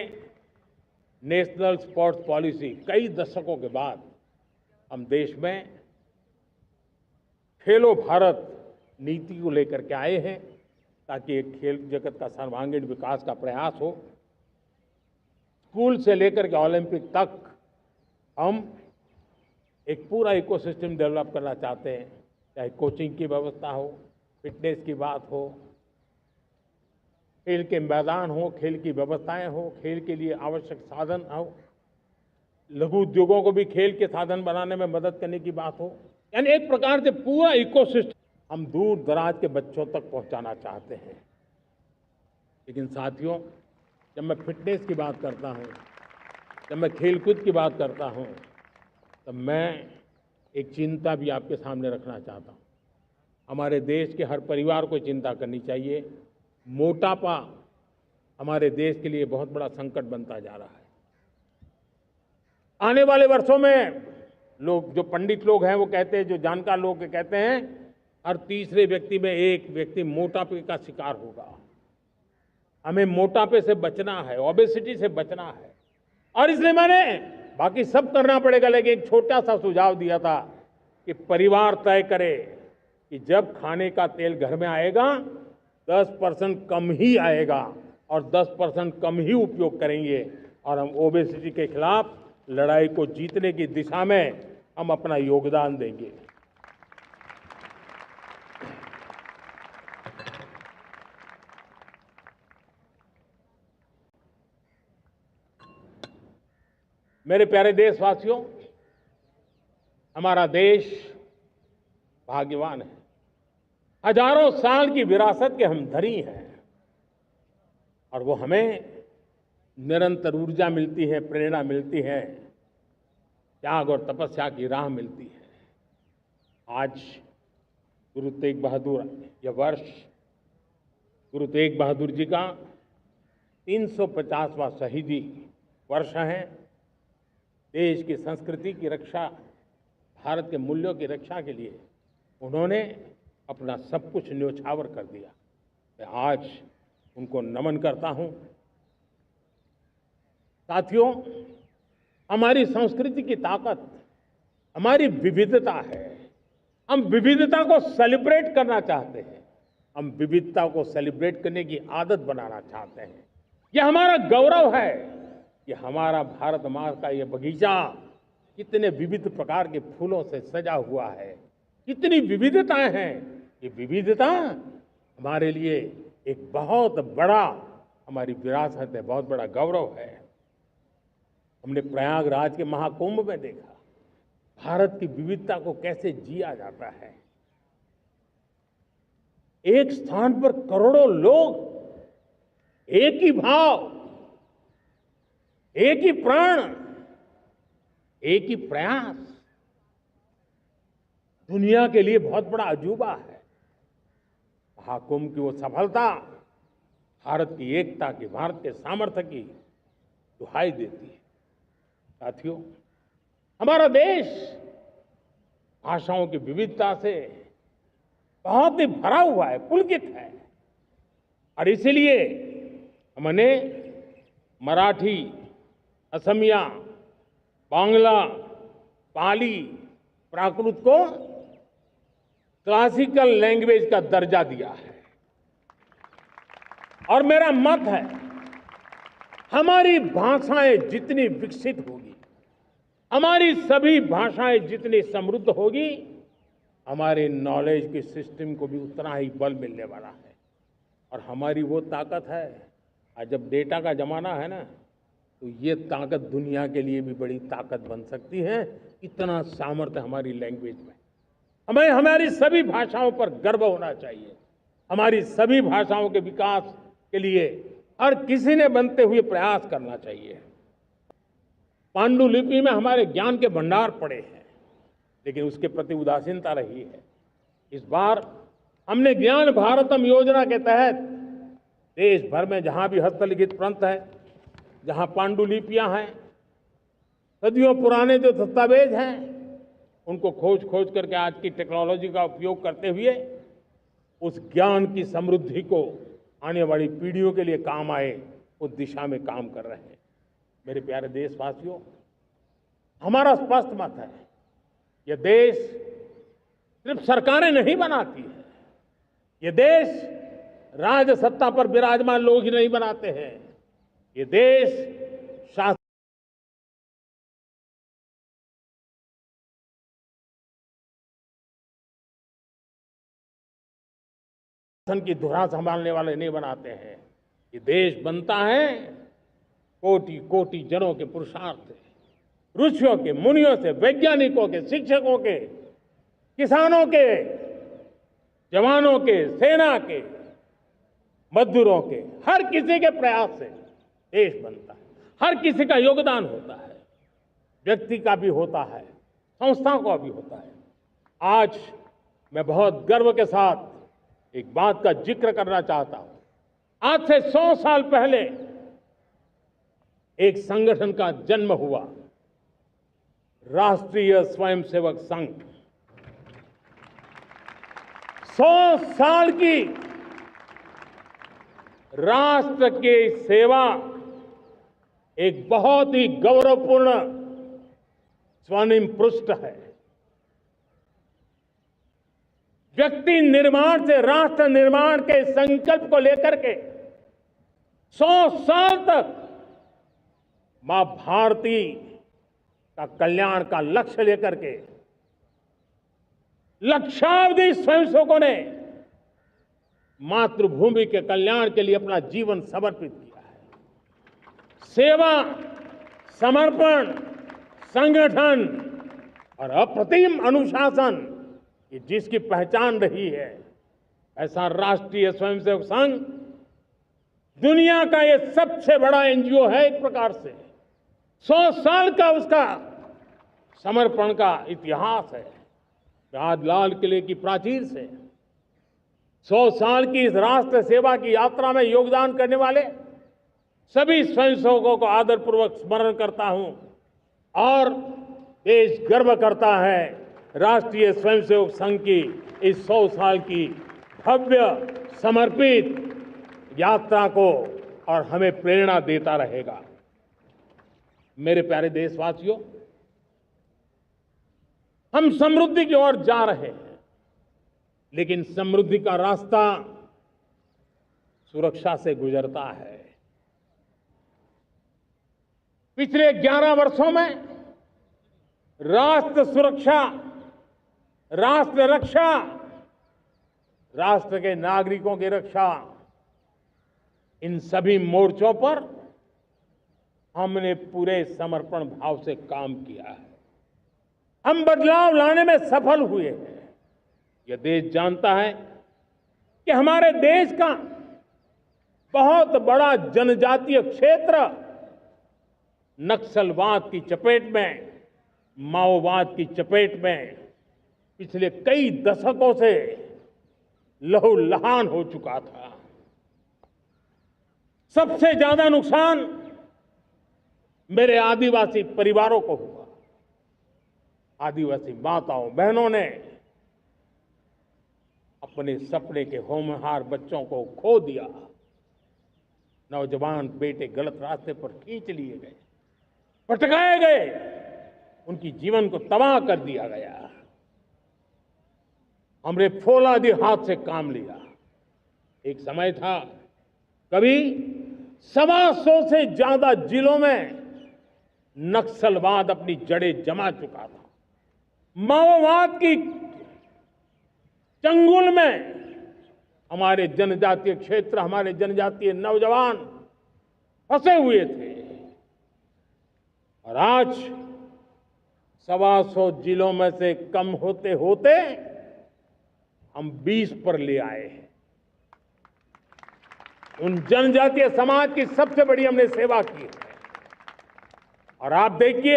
नेशनल स्पोर्ट्स पॉलिसी कई दशकों के बाद हम देश में खेलो भारत नीति को लेकर के आए हैं, ताकि एक खेल जगत का सर्वांगीण विकास का प्रयास हो। स्कूल से लेकर के ओलंपिक तक हम एक पूरा इकोसिस्टम डेवलप करना चाहते हैं, चाहे कोचिंग की व्यवस्था हो, फिटनेस की बात हो, खेल के मैदान हो, खेल की व्यवस्थाएं हो, खेल के लिए आवश्यक साधन हो, लघु उद्योगों को भी खेल के साधन बनाने में मदद करने की बात हो। यानी एक प्रकार से पूरा इकोसिस्टम हम दूर दराज के बच्चों तक पहुंचाना चाहते हैं। लेकिन साथियों, जब मैं फिटनेस की बात करता हूं, जब मैं खेलकूद की बात करता हूं, तब मैं एक चिंता भी आपके सामने रखना चाहता हूं। हमारे देश के हर परिवार को चिंता करनी चाहिए। मोटापा हमारे देश के लिए बहुत बड़ा संकट बनता जा रहा है। आने वाले वर्षों में लोग, जो पंडित लोग हैं वो कहते हैं, जो जानकार लोग कहते हैं, हर तीसरे व्यक्ति में एक व्यक्ति मोटापे का शिकार होगा। हमें मोटापे से बचना है, ओबेसिटी से बचना है। और इसलिए मैंने बाकी सब करना पड़ेगा, लेकिन एक छोटा सा सुझाव दिया था कि परिवार तय करे कि जब खाने का तेल घर में आएगा 10% कम ही आएगा और 10% कम ही उपयोग करेंगे, और हम ओबेसिटी के खिलाफ लड़ाई को जीतने की दिशा में हम अपना योगदान देंगे। मेरे प्यारे देशवासियों, हमारा देश भाग्यवान है। हजारों साल की विरासत के हम धनी हैं, और वो हमें निरंतर ऊर्जा मिलती है, प्रेरणा मिलती है, त्याग और तपस्या की राह मिलती है। आज गुरु तेग बहादुर, यह वर्ष गुरु तेग बहादुर जी का 350वां शहीदी वर्ष है। देश की संस्कृति की रक्षा, भारत के मूल्यों की रक्षा के लिए उन्होंने अपना सब कुछ न्योछावर कर दिया। मैं आज उनको नमन करता हूं। साथियों, हमारी संस्कृति की ताकत हमारी विविधता है। हम विविधता को सेलिब्रेट करना चाहते हैं। हम विविधता को सेलिब्रेट करने की आदत बनाना चाहते हैं। यह हमारा गौरव है। यह हमारा भारत माँ का यह बगीचा कितने विविध प्रकार के फूलों से सजा हुआ है, कितनी विविधताएं हैं। ये विविधता हमारे लिए एक बहुत बड़ा, हमारी विरासत है, बहुत बड़ा गौरव है। हमने प्रयागराज के महाकुंभ में देखा भारत की विविधता को कैसे जिया जाता है। एक स्थान पर करोड़ों लोग, एक ही भाव, एक ही प्राण, एक ही प्रयास, दुनिया के लिए बहुत बड़ा अजूबा है। महाकुंभ की वो सफलता भारत की एकता की, भारत के सामर्थ्य की दुहाई देती है। साथियों, हमारा देश भाषाओं की विविधता से बहुत ही भरा हुआ है, पुलकित है। और इसीलिए हमने मराठी, असमिया, बांग्ला, पाली, प्राकृत को क्लासिकल लैंग्वेज का दर्जा दिया है। और मेरा मत है, हमारी भाषाएं जितनी विकसित होगी, हमारी सभी भाषाएं जितनी समृद्ध होगी, हमारे नॉलेज के सिस्टम को भी उतना ही बल मिलने वाला है। और हमारी वो ताकत है, आज जब डेटा का जमाना है ना, तो ये ताकत दुनिया के लिए भी बड़ी ताकत बन सकती है। इतना सामर्थ्य हमारी लैंग्वेज में। हमें हमारी सभी भाषाओं पर गर्व होना चाहिए। हमारी सभी भाषाओं के विकास के लिए हर किसी ने बनते हुए प्रयास करना चाहिए। पांडुलिपि में हमारे ज्ञान के भंडार पड़े हैं, लेकिन उसके प्रति उदासीनता रही है। इस बार हमने ज्ञान भारतम योजना के तहत देश भर में जहां भी हस्तलिखित ग्रंथ है, जहां पांडुलिपियां हैं, सदियों पुराने जो दस्तावेज हैं, उनको खोज खोज करके आज की टेक्नोलॉजी का उपयोग करते हुए उस ज्ञान की समृद्धि को आने वाली पीढ़ियों के लिए काम आए, उस दिशा में काम कर रहे हैं। मेरे प्यारे देशवासियों, हमारा स्पष्ट मत है, यह देश सिर्फ सरकारें नहीं बनाती है, ये देश राजसत्ता पर विराजमान लोग ही नहीं बनाते हैं, ये देश शासन की धुरा संभालने वाले नहीं बनाते हैं। ये देश बनता है कोटि कोटि जनों के पुरुषार्थ से, ऋषियों के, मुनियों से, वैज्ञानिकों के, शिक्षकों के, किसानों के, जवानों के, सेना के, मजदूरों के, हर किसी के प्रयास से देश बनता है। हर किसी का योगदान होता है, व्यक्ति का भी होता है, संस्थाओं का भी होता है। आज मैं बहुत गर्व के साथ एक बात का जिक्र करना चाहता हूं। आज से 100 साल पहले एक संगठन का जन्म हुआ, राष्ट्रीय स्वयंसेवक संघ। 100 साल की राष्ट्र की सेवा एक बहुत ही गौरवपूर्ण स्वर्णिम पृष्ठ है। व्यक्ति निर्माण से राष्ट्र निर्माण के संकल्प को लेकर के 100 साल तक मां भारती का कल्याण का लक्ष्य लेकर के लक्षावधि स्वयंसेवकों ने मातृभूमि के कल्याण के लिए अपना जीवन समर्पित किया है। सेवा, समर्पण, संगठन और अप्रतिम अनुशासन, ये जिसकी पहचान रही है, ऐसा राष्ट्रीय स्वयंसेवक संघ दुनिया का ये सबसे बड़ा एनजीओ है। एक प्रकार से 100 साल का उसका समर्पण का इतिहास है। आज लाल किले की प्राचीर से 100 साल की इस राष्ट्र सेवा की यात्रा में योगदान करने वाले सभी स्वयंसेवकों को आदरपूर्वक स्मरण करता हूं और देश गर्व करता है राष्ट्रीय स्वयंसेवक संघ की इस 100 साल की भव्य समर्पित यात्रा को, और हमें प्रेरणा देता रहेगा। मेरे प्यारे देशवासियों, हम समृद्धि की ओर जा रहे हैं, लेकिन समृद्धि का रास्ता सुरक्षा से गुजरता है। पिछले 11 वर्षों में राष्ट्र सुरक्षा, राष्ट्र रक्षा, राष्ट्र के नागरिकों की रक्षा, इन सभी मोर्चों पर हमने पूरे समर्पण भाव से काम किया है। हम बदलाव लाने में सफल हुए हैं। यह देश जानता है कि हमारे देश का बहुत बड़ा जनजातीय क्षेत्र नक्सलवाद की चपेट में, माओवाद की चपेट में पिछले कई दशकों से लहूलुहान हो चुका था। सबसे ज्यादा नुकसान मेरे आदिवासी परिवारों को हुआ। आदिवासी माताओं, बहनों ने अपने सपने के होनहार बच्चों को खो दिया। नौजवान बेटे गलत रास्ते पर खींच लिए गए, भटकाए गए, उनकी जीवन को तबाह कर दिया गया। हमने फौलादी हाथ से काम लिया। एक समय था, कभी 125 से ज्यादा जिलों में नक्सलवाद अपनी जड़ें जमा चुका था। माओवाद की चंगुल में हमारे जनजातीय क्षेत्र, हमारे जनजातीय नौजवान फंसे हुए थे। और आज 125 जिलों में से कम होते होते हम 20 पर ले आए हैं। उन जनजातीय समाज की सबसे बड़ी हमने सेवा की है। और आप देखिए,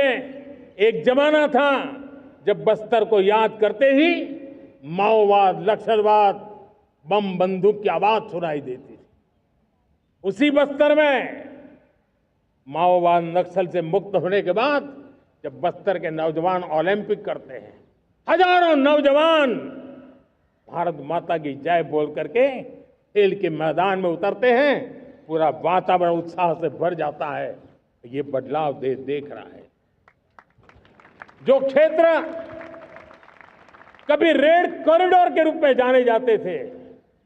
एक जमाना था जब बस्तर को याद करते ही माओवाद, नक्सलवाद, बम बंदूक की आवाज सुनाई देती थी। उसी बस्तर में माओवाद नक्सल से मुक्त होने के बाद जब बस्तर के नौजवान ओलंपिक करते हैं, हजारों नौजवान भारत माता की जय बोल करके खेल के मैदान में उतरते हैं, पूरा वातावरण उत्साह से भर जाता है। ये बदलाव देश देख रहा है। जो क्षेत्र कभी रेड कॉरिडोर के रूप में जाने जाते थे,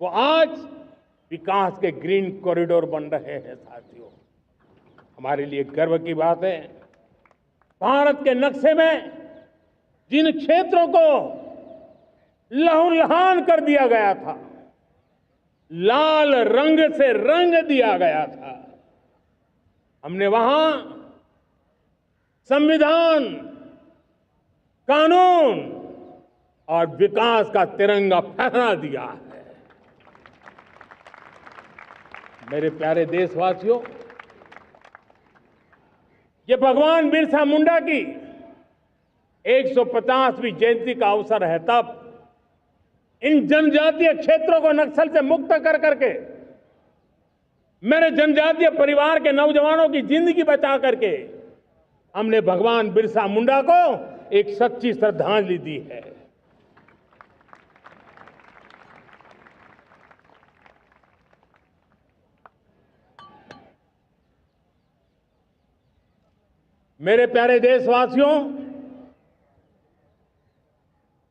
वो आज विकास के ग्रीन कॉरिडोर बन रहे हैं। साथियों, हमारे लिए गर्व की बात है, भारत के नक्शे में जिन क्षेत्रों को लहूलुहान कर दिया गया था, लाल रंग से रंग दिया गया था, हमने वहां संविधान, कानून और विकास का तिरंगा फहरा दिया है। मेरे प्यारे देशवासियों, ये भगवान बिरसा मुंडा की 150वीं जयंती का अवसर है। तब इन जनजातीय क्षेत्रों को नक्सल से मुक्त कर करके, मेरे जनजातीय परिवार के नौजवानों की जिंदगी बचा करके हमने भगवान बिरसा मुंडा को एक सच्ची श्रद्धांजलि दी है। मेरे प्यारे देशवासियों,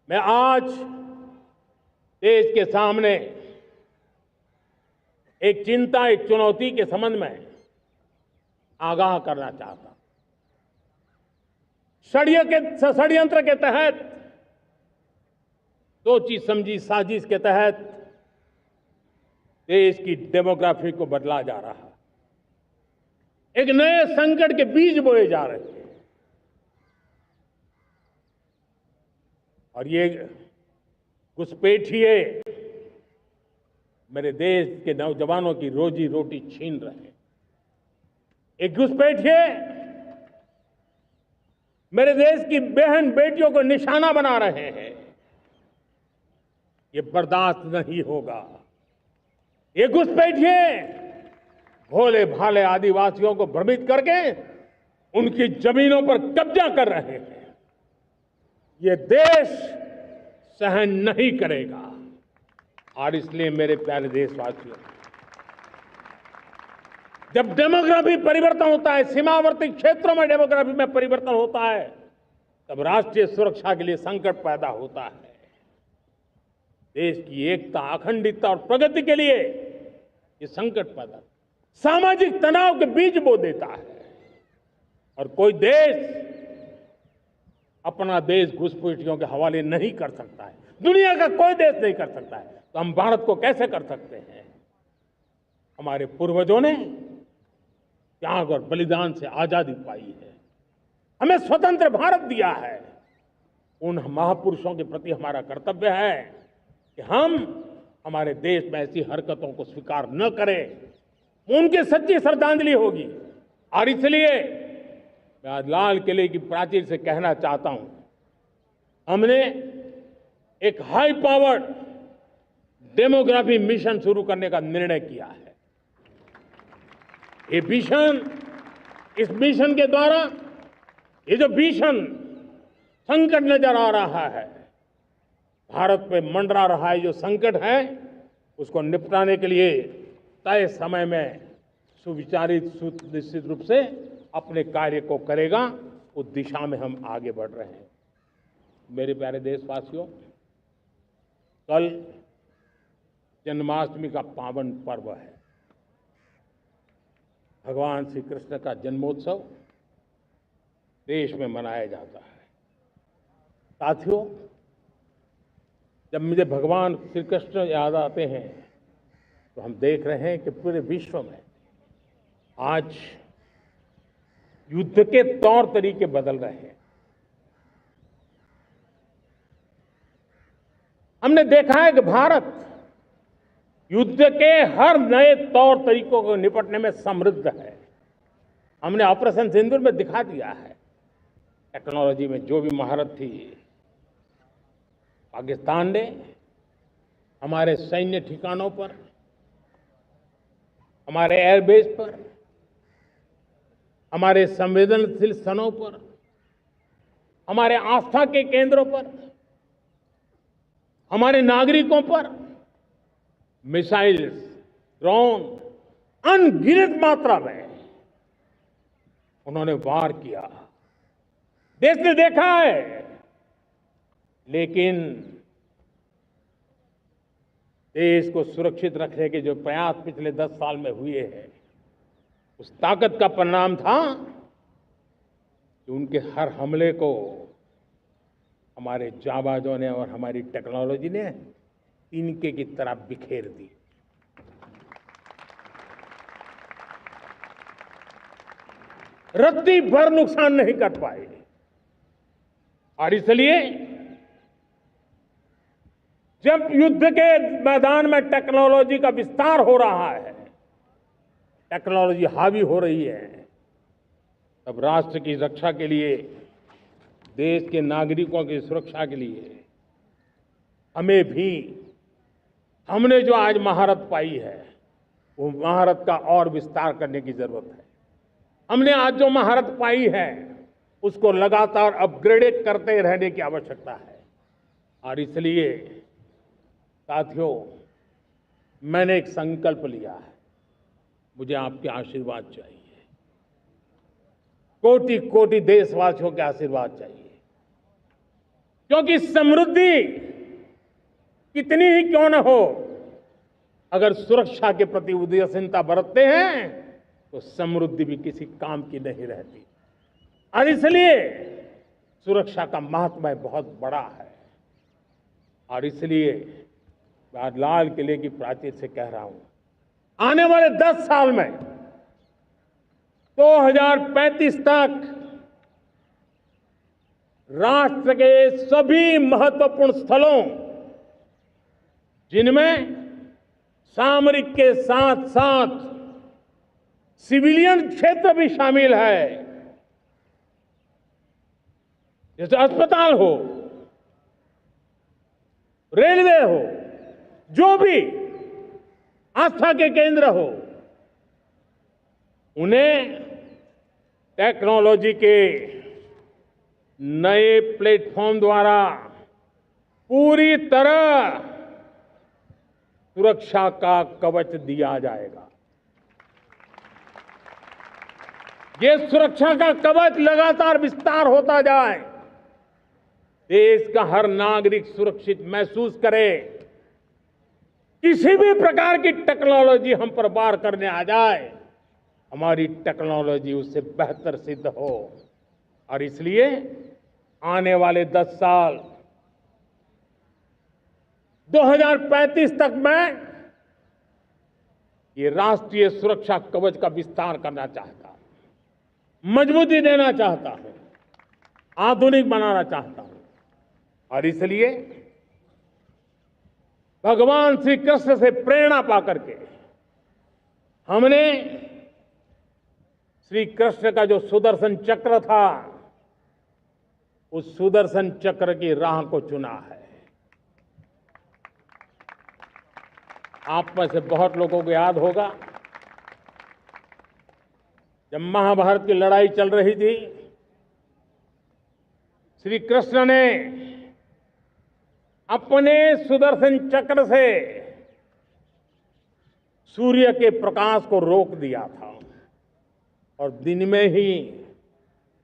मैं आज देश के सामने एक चिंता, एक चुनौती के संबंध में आगाह करना चाहता हूं। षड्यंत्र के तहत, सोची समझी साजिश के तहत देश की डेमोग्राफी को बदला जा रहा है। एक नए संकट के बीज बोए जा रहे हैं। और ये घुसपैठिए मेरे देश के नौजवानों की रोजी रोटी छीन रहे हैं। एक घुसपैठिए मेरे देश की बहन बेटियों को निशाना बना रहे हैं। ये बर्दाश्त नहीं होगा। ये घुसपैठिए भोले भाले आदिवासियों को भ्रमित करके उनकी जमीनों पर कब्जा कर रहे हैं। ये देश सहन नहीं करेगा। और इसलिए मेरे प्यारे देशवासियों, जब डेमोग्राफी परिवर्तन होता है, सीमावर्ती क्षेत्रों में डेमोग्राफी में परिवर्तन होता है, तब राष्ट्रीय सुरक्षा के लिए संकट पैदा होता है। देश की एकता, अखंडता और प्रगति के लिए ये संकट पैदा, सामाजिक तनाव के बीज बो देता है। और कोई देश अपना देश घुसपैठियों के हवाले नहीं कर सकता है। दुनिया का कोई देश नहीं कर सकता है, तो हम भारत को कैसे कर सकते हैं? हमारे पूर्वजों ने त्याग और बलिदान से आजादी पाई है, हमें स्वतंत्र भारत दिया है। उन महापुरुषों के प्रति हमारा कर्तव्य है कि हम हमारे देश में ऐसी हरकतों को स्वीकार न करें। उनकी सच्ची श्रद्धांजलि होगी। और इसलिए मैं आज लाल किले की प्राचीर से कहना चाहता हूं, हमने एक हाई पावर्ड डेमोग्राफी मिशन शुरू करने का निर्णय किया है। ये मिशन, इस मिशन के द्वारा ये जो भीषण संकट नजर आ रहा है, भारत पे मंडरा रहा है जो संकट है, उसको निपटाने के लिए तय समय में सुविचारित, सुनिश्चित रूप से अपने कार्य को करेगा। उस दिशा में हम आगे बढ़ रहे हैं। मेरे प्यारे देशवासियों, कल जन्माष्टमी का पावन पर्व है। भगवान श्री कृष्ण का जन्मोत्सव देश में मनाया जाता है। साथियों, जब मुझे भगवान श्री कृष्ण याद आते हैं तो हम देख रहे हैं कि पूरे विश्व में आज युद्ध के तौर तरीके बदल रहे हैं। हमने देखा है कि भारत युद्ध के हर नए तौर तरीकों को निपटने में समृद्ध है। हमने ऑपरेशन सिंदूर में दिखा दिया है। टेक्नोलॉजी में जो भी महारत थी, पाकिस्तान ने हमारे सैन्य ठिकानों पर, हमारे एयरबेस पर, हमारे संवेदनशील स्थानों पर, हमारे आस्था के केंद्रों पर, हमारे नागरिकों पर मिसाइल्स, ड्रोन अनगिनत मात्रा में उन्होंने वार किया। देश ने देखा है, लेकिन देश को सुरक्षित रखने के जो प्रयास पिछले 10 साल में हुए हैं, उस ताकत का परिणाम था कि उनके हर हमले को हमारे जाबाजों ने और हमारी टेक्नोलॉजी ने तिनके की तरह बिखेर दी। रत्ती भर नुकसान नहीं कर पाए। और इसलिए जब युद्ध के मैदान में टेक्नोलॉजी का विस्तार हो रहा है, टेक्नोलॉजी हावी हो रही है, तब राष्ट्र की रक्षा के लिए, देश के नागरिकों की सुरक्षा के लिए हमें भी, हमने जो आज महारत पाई है, वो महारत का और विस्तार करने की जरूरत है। हमने आज जो महारत पाई है, उसको लगातार अपग्रेड करते रहने की आवश्यकता है। और इसलिए साथियों, मैंने एक संकल्प लिया है, मुझे आपके आशीर्वाद चाहिए, कोटि कोटि देशवासियों के आशीर्वाद चाहिए। क्योंकि समृद्धि कितनी ही क्यों न हो, अगर सुरक्षा के प्रति उदासीनता बरतते हैं तो समृद्धि भी किसी काम की नहीं रहती। और इसलिए सुरक्षा का महत्व बहुत बड़ा है। और इसलिए मैं आज लाल किले की प्राचीर से कह रहा हूं, आने वाले 10 साल में 2035 तक राष्ट्र के सभी महत्वपूर्ण स्थलों, जिनमें सामरिक के साथ साथ सिविलियन क्षेत्र भी शामिल है, जैसे अस्पताल हो, रेलवे हो, जो भी आस्था के केंद्र हो, उन्हें टेक्नोलॉजी के नए प्लेटफॉर्म द्वारा पूरी तरह सुरक्षा का कवच दिया जाएगा। ये सुरक्षा का कवच लगातार विस्तार होता जाए, देश का हर नागरिक सुरक्षित महसूस करे। किसी भी प्रकार की टेक्नोलॉजी हम पर वार करने आ जाए, हमारी टेक्नोलॉजी उससे बेहतर सिद्ध हो। और इसलिए आने वाले 10 साल 2035 तक मैं ये राष्ट्रीय सुरक्षा कवच का विस्तार करना चाहता हूं, मजबूती देना चाहता हूं, आधुनिक बनाना चाहता हूं। और इसलिए भगवान श्री कृष्ण से प्रेरणा पाकर के हमने श्री कृष्ण का जो सुदर्शन चक्र था, उस सुदर्शन चक्र की राह को चुना है। आप में से बहुत लोगों को याद होगा, जब महाभारत की लड़ाई चल रही थी, श्री कृष्ण ने अपने सुदर्शन चक्र से सूर्य के प्रकाश को रोक दिया था और दिन में ही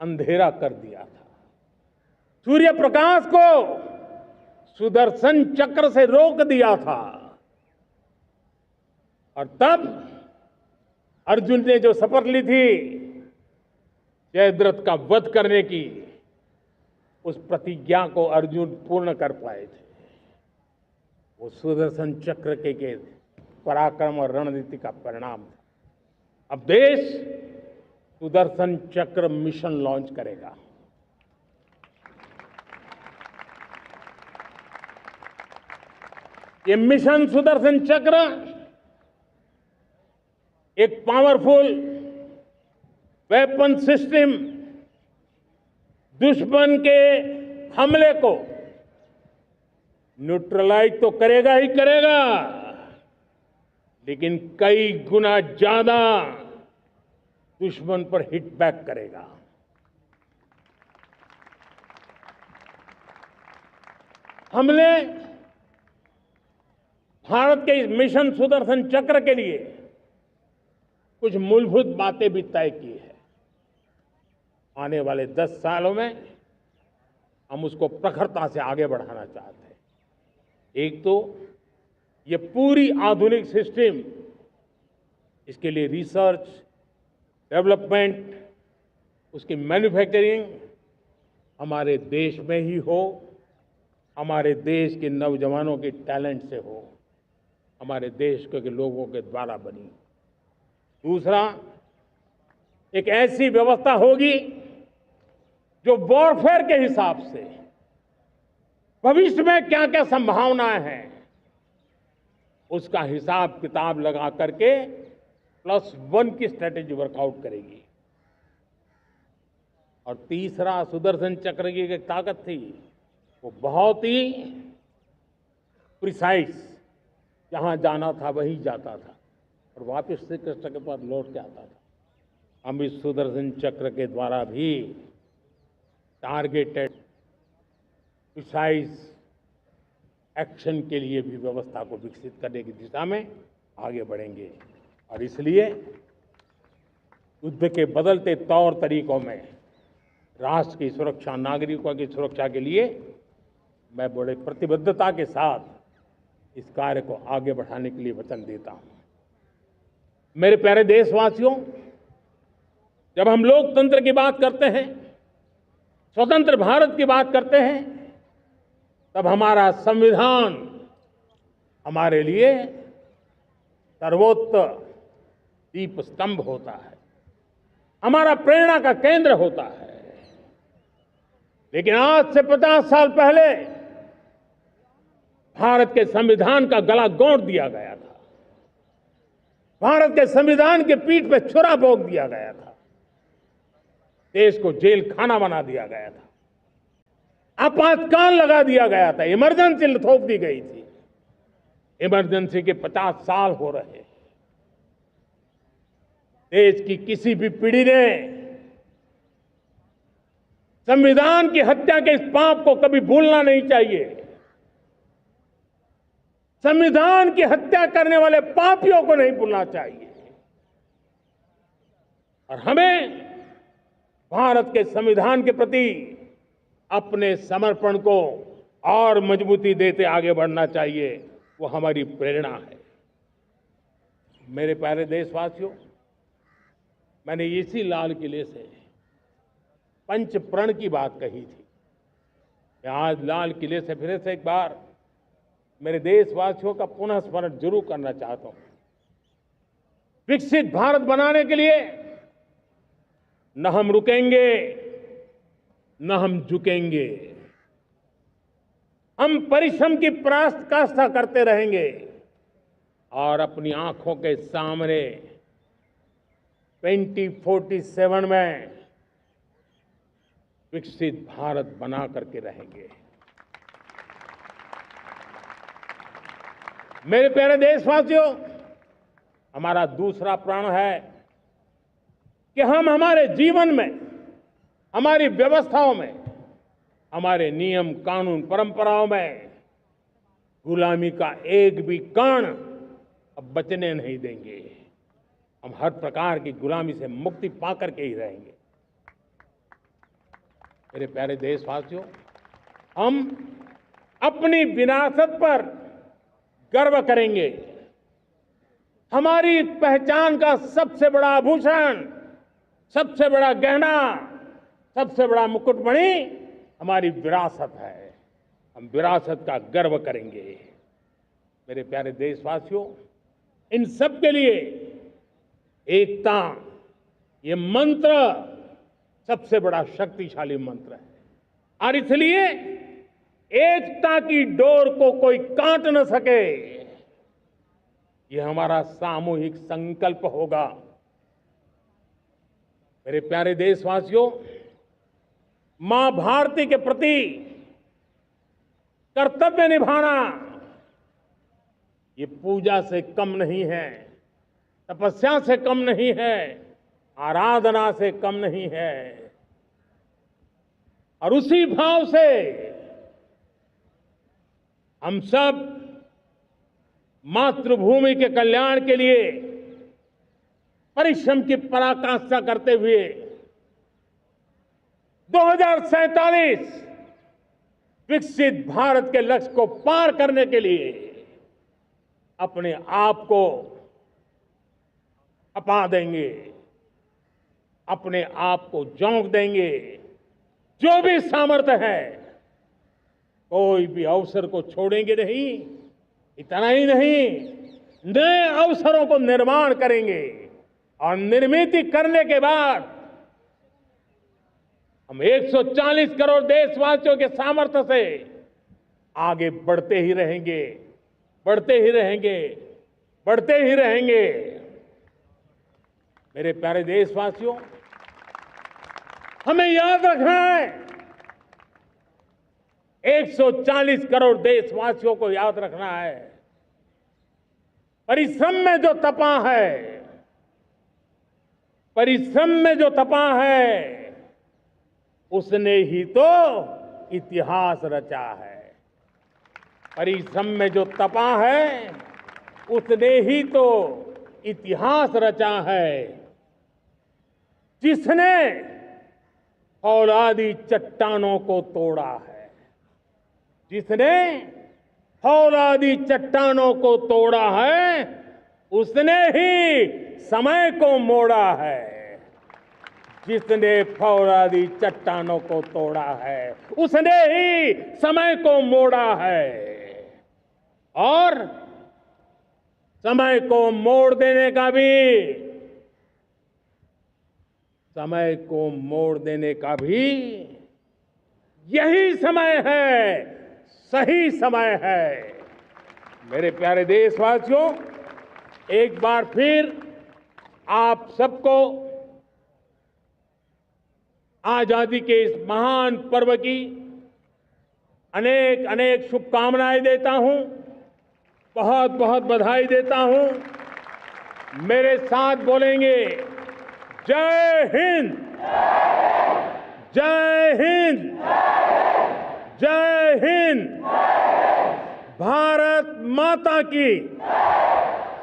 अंधेरा कर दिया था। सूर्य प्रकाश को सुदर्शन चक्र से रोक दिया था। और तब अर्जुन ने जो शपथ ली थी, जयद्रथ का वध करने की उस प्रतिज्ञा को अर्जुन पूर्ण कर पाए थे। वो सुदर्शन चक्र के पराक्रम और रणनीति का परिणाम था। अब देश सुदर्शन चक्र मिशन लॉन्च करेगा। ये मिशन सुदर्शन चक्र एक पावरफुल वेपन सिस्टम दुश्मन के हमले को न्यूट्रलाइज तो करेगा ही करेगा, लेकिन कई गुना ज्यादा दुश्मन पर हिट बैक करेगा। हमने भारत के इस मिशन सुदर्शन चक्र के लिए कुछ मूलभूत बातें भी तय की है। आने वाले 10 सालों में हम उसको प्रखरता से आगे बढ़ाना चाहते हैं। एक तो ये पूरी आधुनिक सिस्टम, इसके लिए रिसर्च, डेवलपमेंट, उसकी मैन्युफैक्चरिंग हमारे देश में ही हो, हमारे देश के नौजवानों के टैलेंट से हो, हमारे देश के लोगों के द्वारा बनी। दूसरा, एक ऐसी व्यवस्था होगी जो वॉरफेयर के हिसाब से भविष्य में क्या क्या संभावनाएं हैं उसका हिसाब किताब लगा करके +1 की स्ट्रेटेजी वर्कआउट करेगी। और तीसरा, सुदर्शन चक्र की एक ताकत थी, वो बहुत ही प्रिसाइज, जहां जाना था वहीं जाता था और वापस श्री कृष्ण के पास लौट के आता था। हम इस सुदर्शन चक्र के द्वारा भी टारगेटेड प्रिसाइज एक्शन के लिए भी व्यवस्था को विकसित करने की दिशा में आगे बढ़ेंगे। और इसलिए युद्ध के बदलते तौर तरीकों में राष्ट्र की सुरक्षा, नागरिकों की सुरक्षा के लिए मैं बड़े प्रतिबद्धता के साथ इस कार्य को आगे बढ़ाने के लिए वचन देता हूं। मेरे प्यारे देशवासियों, जब हम लोकतंत्र की बात करते हैं, स्वतंत्र भारत की बात करते हैं, तब हमारा संविधान हमारे लिए सर्वोच्च दीप स्तंभ होता है, हमारा प्रेरणा का केंद्र होता है। लेकिन आज से 50 साल पहले भारत के संविधान का गला घोंट दिया गया था, भारत के संविधान के पीठ पे छुरा भोंक दिया गया था, देश को जेल खाना बना दिया गया था, आपातकाल लगा दिया गया था, इमरजेंसी थोप दी गई थी। इमरजेंसी के 50 साल हो रहे हैं। देश की किसी भी पीढ़ी ने संविधान की हत्या के इस पाप को कभी भूलना नहीं चाहिए। संविधान की हत्या करने वाले पापियों को नहीं भूलना चाहिए। और हमें भारत के संविधान के प्रति अपने समर्पण को और मजबूती देते आगे बढ़ना चाहिए। वो हमारी प्रेरणा है। मेरे प्यारे देशवासियों, मैंने इसी लाल किले से पंच प्रण की बात कही थी। मैं आज लाल किले से फिर से एक बार मेरे देशवासियों का पुनः स्मरण जरूर करना चाहता हूं। विकसित भारत बनाने के लिए न हम रुकेंगे, न हम झुकेंगे। हम परिश्रम की पराकाष्ठा करते रहेंगे और अपनी आंखों के सामने 2047 में विकसित भारत बना करके रहेंगे। मेरे प्यारे देशवासियों, हमारा दूसरा प्रण है कि हम हमारे जीवन में, हमारी व्यवस्थाओं में, हमारे नियम कानून परंपराओं में गुलामी का एक भी कण अब बचने नहीं देंगे। हम हर प्रकार की गुलामी से मुक्ति पाकर के ही रहेंगे। मेरे प्यारे देशवासियों, हम अपनी विरासत पर गर्व करेंगे। हमारी पहचान का सबसे बड़ा आभूषण सबसे बड़ा गहना, सबसे बड़ा मुकुटमणि हमारी विरासत है। हम विरासत का गर्व करेंगे। मेरे प्यारे देशवासियों, इन सब के लिए एकता, ये मंत्र सबसे बड़ा शक्तिशाली मंत्र है। और इसलिए एकता की डोर को कोई काट न सके, ये हमारा सामूहिक संकल्प होगा। मेरे प्यारे देशवासियों, मां भारती के प्रति कर्तव्य निभाना ये पूजा से कम नहीं है, तपस्या से कम नहीं है, आराधना से कम नहीं है। और उसी भाव से हम सब मातृभूमि के कल्याण के लिए परिश्रम की पराकाष्ठा करते हुए 2047 विकसित भारत के लक्ष्य को पार करने के लिए अपने आप को खपा देंगे, अपने आप को झोंक देंगे। जो भी सामर्थ्य है, कोई भी अवसर को छोड़ेंगे नहीं। इतना ही नहीं, नए अवसरों को निर्माण करेंगे और निर्मित करने के बाद हम 140 करोड़ देशवासियों के सामर्थ्य से आगे बढ़ते ही रहेंगे, बढ़ते ही रहेंगे, बढ़ते ही रहेंगे। मेरे प्यारे देशवासियों, हमें याद रखना है, 140 करोड़ देशवासियों को याद रखना है, परिश्रम में जो तपा है, परिश्रम में जो तपा है, उसने ही तो इतिहास रचा है। परिश्रम में जो तपा है, उसने ही तो इतिहास रचा है। जिसने फौलादी चट्टानों को तोड़ा है, जिसने फौलादी चट्टानों को तोड़ा है, उसने ही समय को मोड़ा है। जिसने फौलादी चट्टानों को तोड़ा है, उसने ही समय को मोड़ा है। और समय को मोड़ देने का भी, समय को मोड़ देने का भी यही समय है, सही समय है। मेरे प्यारे देशवासियों, एक बार फिर आप सबको आजादी के इस महान पर्व की अनेक अनेक शुभकामनाएं देता हूं, बहुत बहुत बधाई देता हूं। मेरे साथ बोलेंगे, जय हिंद, जय हिंद, जय हिंद। भारत माता की